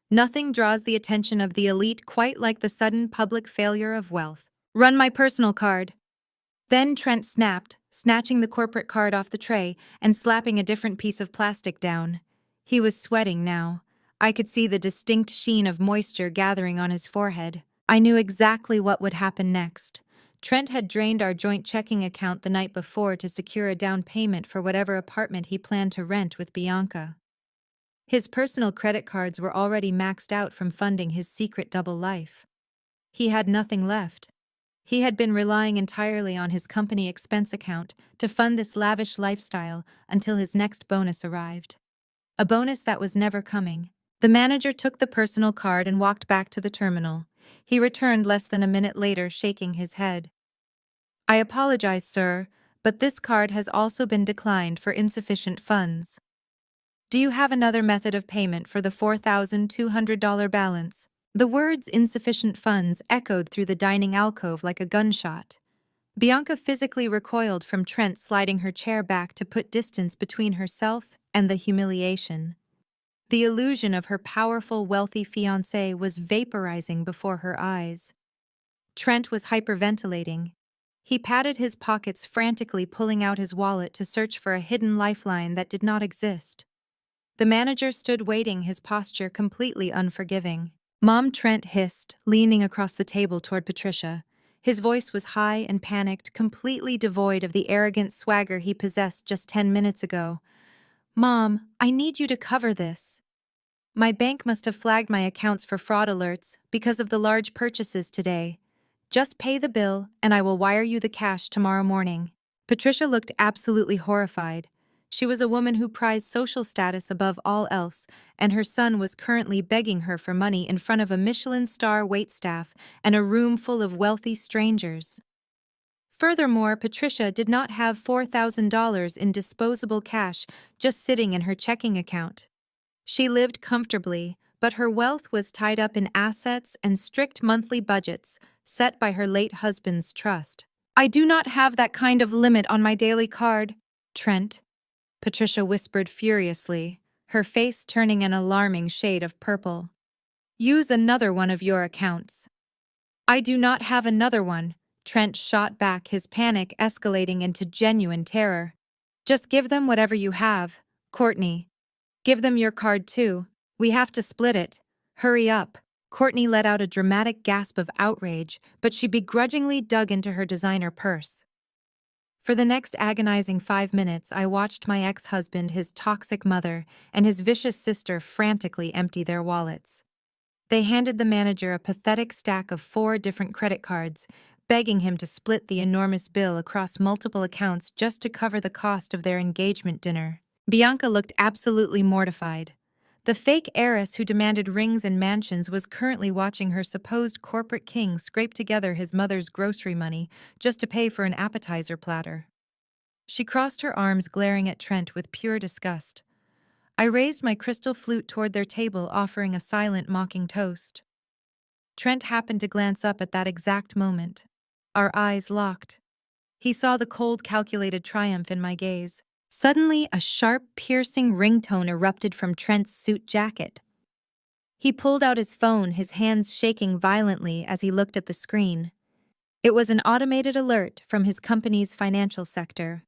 Nothing draws the attention of the elite quite like the sudden public failure of wealth. "Run my personal card." Then Trent snapped, snatching the corporate card off the tray and slapping a different piece of plastic down. He was sweating now. I could see the distinct sheen of moisture gathering on his forehead. I knew exactly what would happen next. Trent had drained our joint checking account the night before to secure a down payment for whatever apartment he planned to rent with Bianca. His personal credit cards were already maxed out from funding his secret double life. He had nothing left. He had been relying entirely on his company expense account to fund this lavish lifestyle until his next bonus arrived. A bonus that was never coming. The manager took the personal card and walked back to the terminal. He returned less than a minute later, shaking his head. "I apologize, sir, but this card has also been declined for insufficient funds. Do you have another method of payment for the $4,200 balance?" The words "insufficient funds" echoed through the dining alcove like a gunshot. Bianca physically recoiled from Trent sliding her chair back to put distance between herself and the humiliation. The illusion of her powerful, wealthy fiancé was vaporizing before her eyes. Trent was hyperventilating. He patted his pockets frantically, pulling out his wallet to search for a hidden lifeline that did not exist. The manager stood waiting, his posture completely unforgiving. "Mom," Trent hissed, leaning across the table toward Patricia. His voice was high and panicked, completely devoid of the arrogant swagger he possessed just 10 minutes ago. "Mom, I need you to cover this. My bank must have flagged my accounts for fraud alerts because of the large purchases today. Just pay the bill, and I will wire you the cash tomorrow morning." Patricia looked absolutely horrified. She was a woman who prized social status above all else, and her son was currently begging her for money in front of a Michelin star waitstaff and a room full of wealthy strangers. Furthermore, Patricia did not have $4,000 in disposable cash just sitting in her checking account. She lived comfortably, but her wealth was tied up in assets and strict monthly budgets set by her late husband's trust. "I do not have that kind of limit on my daily card, Trent," Patricia whispered furiously, her face turning an alarming shade of purple. "Use another one of your accounts." "I do not have another one," Trent shot back, his panic escalating into genuine terror. "Just give them whatever you have, Courtney. Give them your card too. We have to split it. Hurry up." Courtney let out a dramatic gasp of outrage, but she begrudgingly dug into her designer purse. For the next agonizing 5 minutes, I watched my ex-husband, his toxic mother, and his vicious sister frantically empty their wallets. They handed the manager a pathetic stack of 4 different credit cards, begging him to split the enormous bill across multiple accounts just to cover the cost of their engagement dinner. Bianca looked absolutely mortified. The fake heiress who demanded rings and mansions was currently watching her supposed corporate king scrape together his mother's grocery money just to pay for an appetizer platter. She crossed her arms, glaring at Trent with pure disgust. I raised my crystal flute toward their table, offering a silent, mocking toast. Trent happened to glance up at that exact moment. Our eyes locked. He saw the cold, calculated triumph in my gaze. Suddenly, a sharp, piercing ringtone erupted from Trent's suit jacket. He pulled out his phone, his hands shaking violently as he looked at the screen. It was an automated alert from his company's financial sector.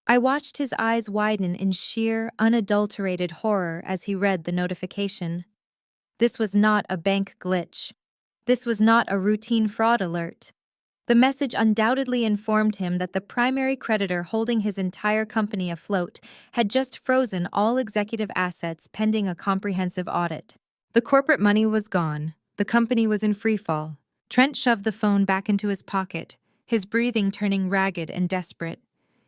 I watched his eyes widen in sheer, unadulterated horror as he read the notification. This was not a bank glitch. This was not a routine fraud alert. The message undoubtedly informed him that the primary creditor holding his entire company afloat had just frozen all executive assets pending a comprehensive audit. The corporate money was gone. The company was in freefall. Trent shoved the phone back into his pocket, his breathing turning ragged and desperate.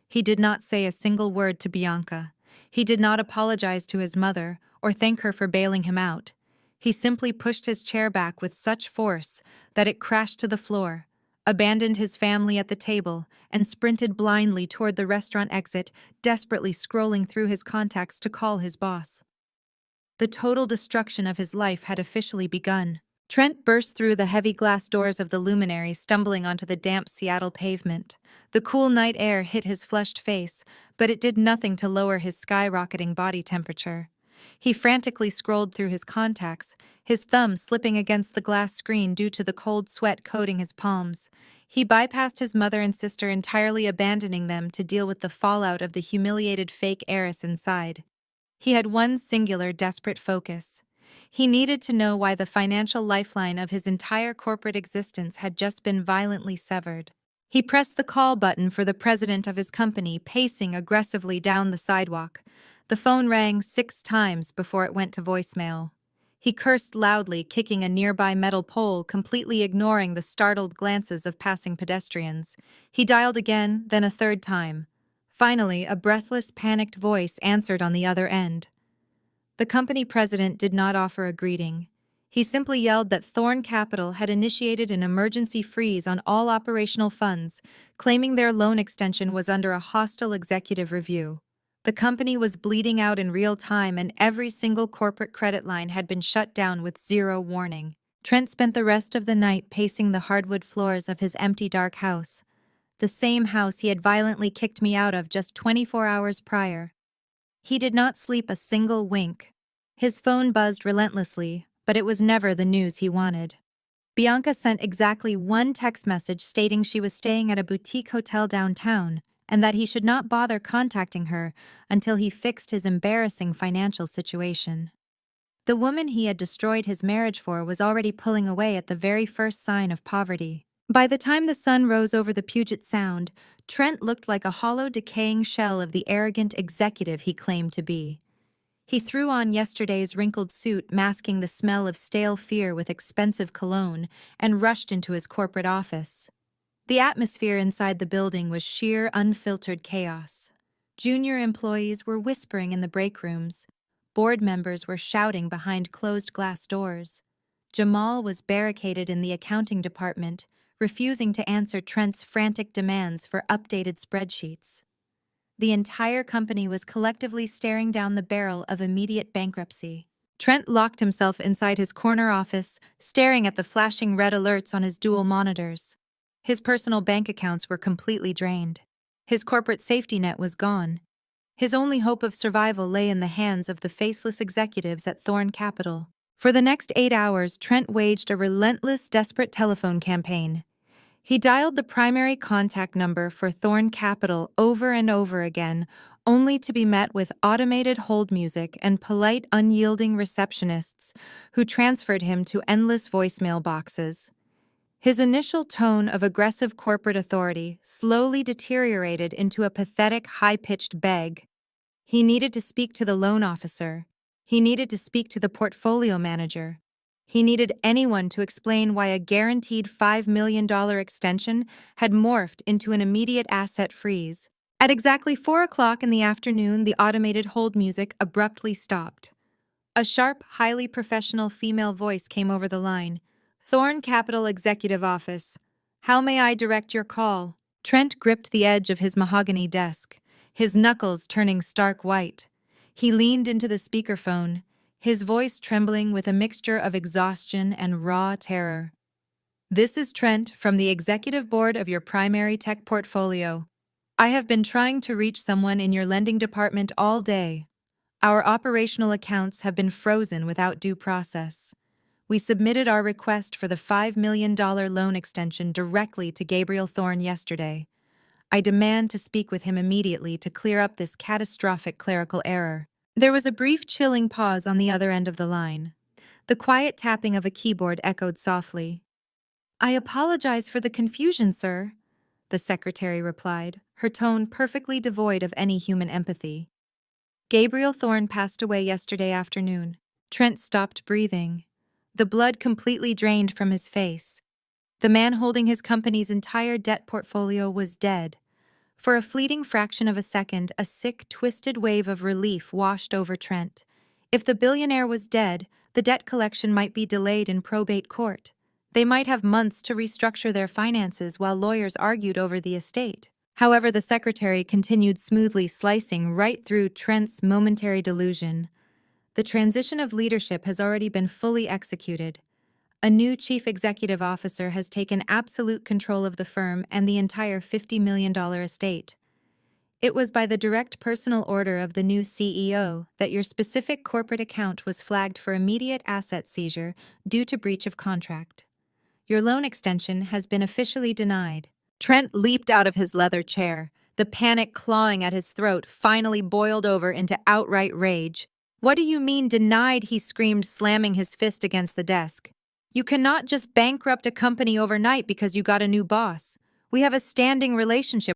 He did not say a single word to Bianca. He did not apologize to his mother or thank her for bailing him out. He simply pushed his chair back with such force that it crashed to the floor, abandoned his family at the table, and sprinted blindly toward the restaurant exit, desperately scrolling through his contacts to call his boss. The total destruction of his life had officially begun. Trent burst through the heavy glass doors of the luminary, stumbling onto the damp Seattle pavement. The cool night air hit his flushed face, but it did nothing to lower his skyrocketing body temperature. He frantically scrolled through his contacts, his thumb slipping against the glass screen due to the cold sweat coating his palms. He bypassed his mother and sister, entirely abandoning them to deal with the fallout of the humiliated fake heiress inside. He had one singular, desperate focus. He needed to know why the financial lifeline of his entire corporate existence had just been violently severed. He pressed the call button for the president of his company, pacing aggressively down the sidewalk. The phone rang 6 times before it went to voicemail. He cursed loudly, kicking a nearby metal pole, completely ignoring the startled glances of passing pedestrians. He dialed again, then a 3rd time. Finally, a breathless, panicked voice answered on the other end. The company president did not offer a greeting. He simply yelled that Thorn Capital had initiated an emergency freeze on all operational funds, claiming their loan extension was under a hostile executive review. The company was bleeding out in real time, and every single corporate credit line had been shut down with 0 warning. Trent spent the rest of the night pacing the hardwood floors of his empty, dark house, the same house he had violently kicked me out of just 24 hours prior. He did not sleep a single wink. His phone buzzed relentlessly, but it was never the news he wanted. Bianca sent exactly 1 text message stating she was staying at a boutique hotel downtown and that he should not bother contacting her until he fixed his embarrassing financial situation. The woman he had destroyed his marriage for was already pulling away at the very first sign of poverty. By the time the sun rose over the Puget Sound, Trent looked like a hollow, decaying shell of the arrogant executive he claimed to be. He threw on yesterday's wrinkled suit, masking the smell of stale fear with expensive cologne, and rushed into his corporate office. The atmosphere inside the building was sheer, unfiltered chaos. Junior employees were whispering in the break rooms. Board members were shouting behind closed glass doors. Jamal was barricaded in the accounting department, refusing to answer Trent's frantic demands for updated spreadsheets. The entire company was collectively staring down the barrel of immediate bankruptcy. Trent locked himself inside his corner office, staring at the flashing red alerts on his dual monitors. His personal bank accounts were completely drained. His corporate safety net was gone. His only hope of survival lay in the hands of the faceless executives at Thorn Capital. For the next 8 hours, Trent waged a relentless, desperate telephone campaign. He dialed the primary contact number for Thorn Capital over and over again, only to be met with automated hold music and polite, unyielding receptionists who transferred him to endless voicemail boxes. His initial tone of aggressive corporate authority slowly deteriorated into a pathetic, high-pitched beg. He needed to speak to the loan officer. He needed to speak to the portfolio manager. He needed anyone to explain why a guaranteed $5 million extension had morphed into an immediate asset freeze. At exactly 4 o'clock in the afternoon, the automated hold music abruptly stopped. A sharp, highly professional female voice came over the line. "Thorn Capital Executive Office. How may I direct your call?" Trent gripped the edge of his mahogany desk, his knuckles turning stark white. He leaned into the speakerphone, his voice trembling with a mixture of exhaustion and raw terror. "This is Trent from the executive board of your primary tech portfolio. I have been trying to reach someone in your lending department all day. Our operational accounts have been frozen without due process. We submitted our request for the $5 million loan extension directly to Gabriel Thorne yesterday. I demand to speak with him immediately to clear up this catastrophic clerical error." There was a brief, chilling pause on the other end of the line. The quiet tapping of a keyboard echoed softly. "I apologize for the confusion, sir," the secretary replied, her tone perfectly devoid of any human empathy. "Gabriel Thorne passed away yesterday afternoon." Trent stopped breathing. The blood completely drained from his face. The man holding his company's entire debt portfolio was dead. For a fleeting fraction of a second, a sick, twisted wave of relief washed over Trent. If the billionaire was dead, the debt collection might be delayed in probate court. They might have months to restructure their finances while lawyers argued over the estate. However, the secretary continued smoothly slicing right through Trent's momentary delusion. The transition of leadership has already been fully executed. A new chief executive officer has taken absolute control of the firm and the entire $50 million estate. It was by the direct personal order of the new CEO that your specific corporate account was flagged for immediate asset seizure due to breach of contract. Your loan extension has been officially denied. Trent leaped out of his leather chair. The panic clawing at his throat finally boiled over into outright rage. "What do you mean denied?" he screamed, slamming his fist against the desk. "You cannot just bankrupt a company overnight because you got a new boss. We have a standing relationship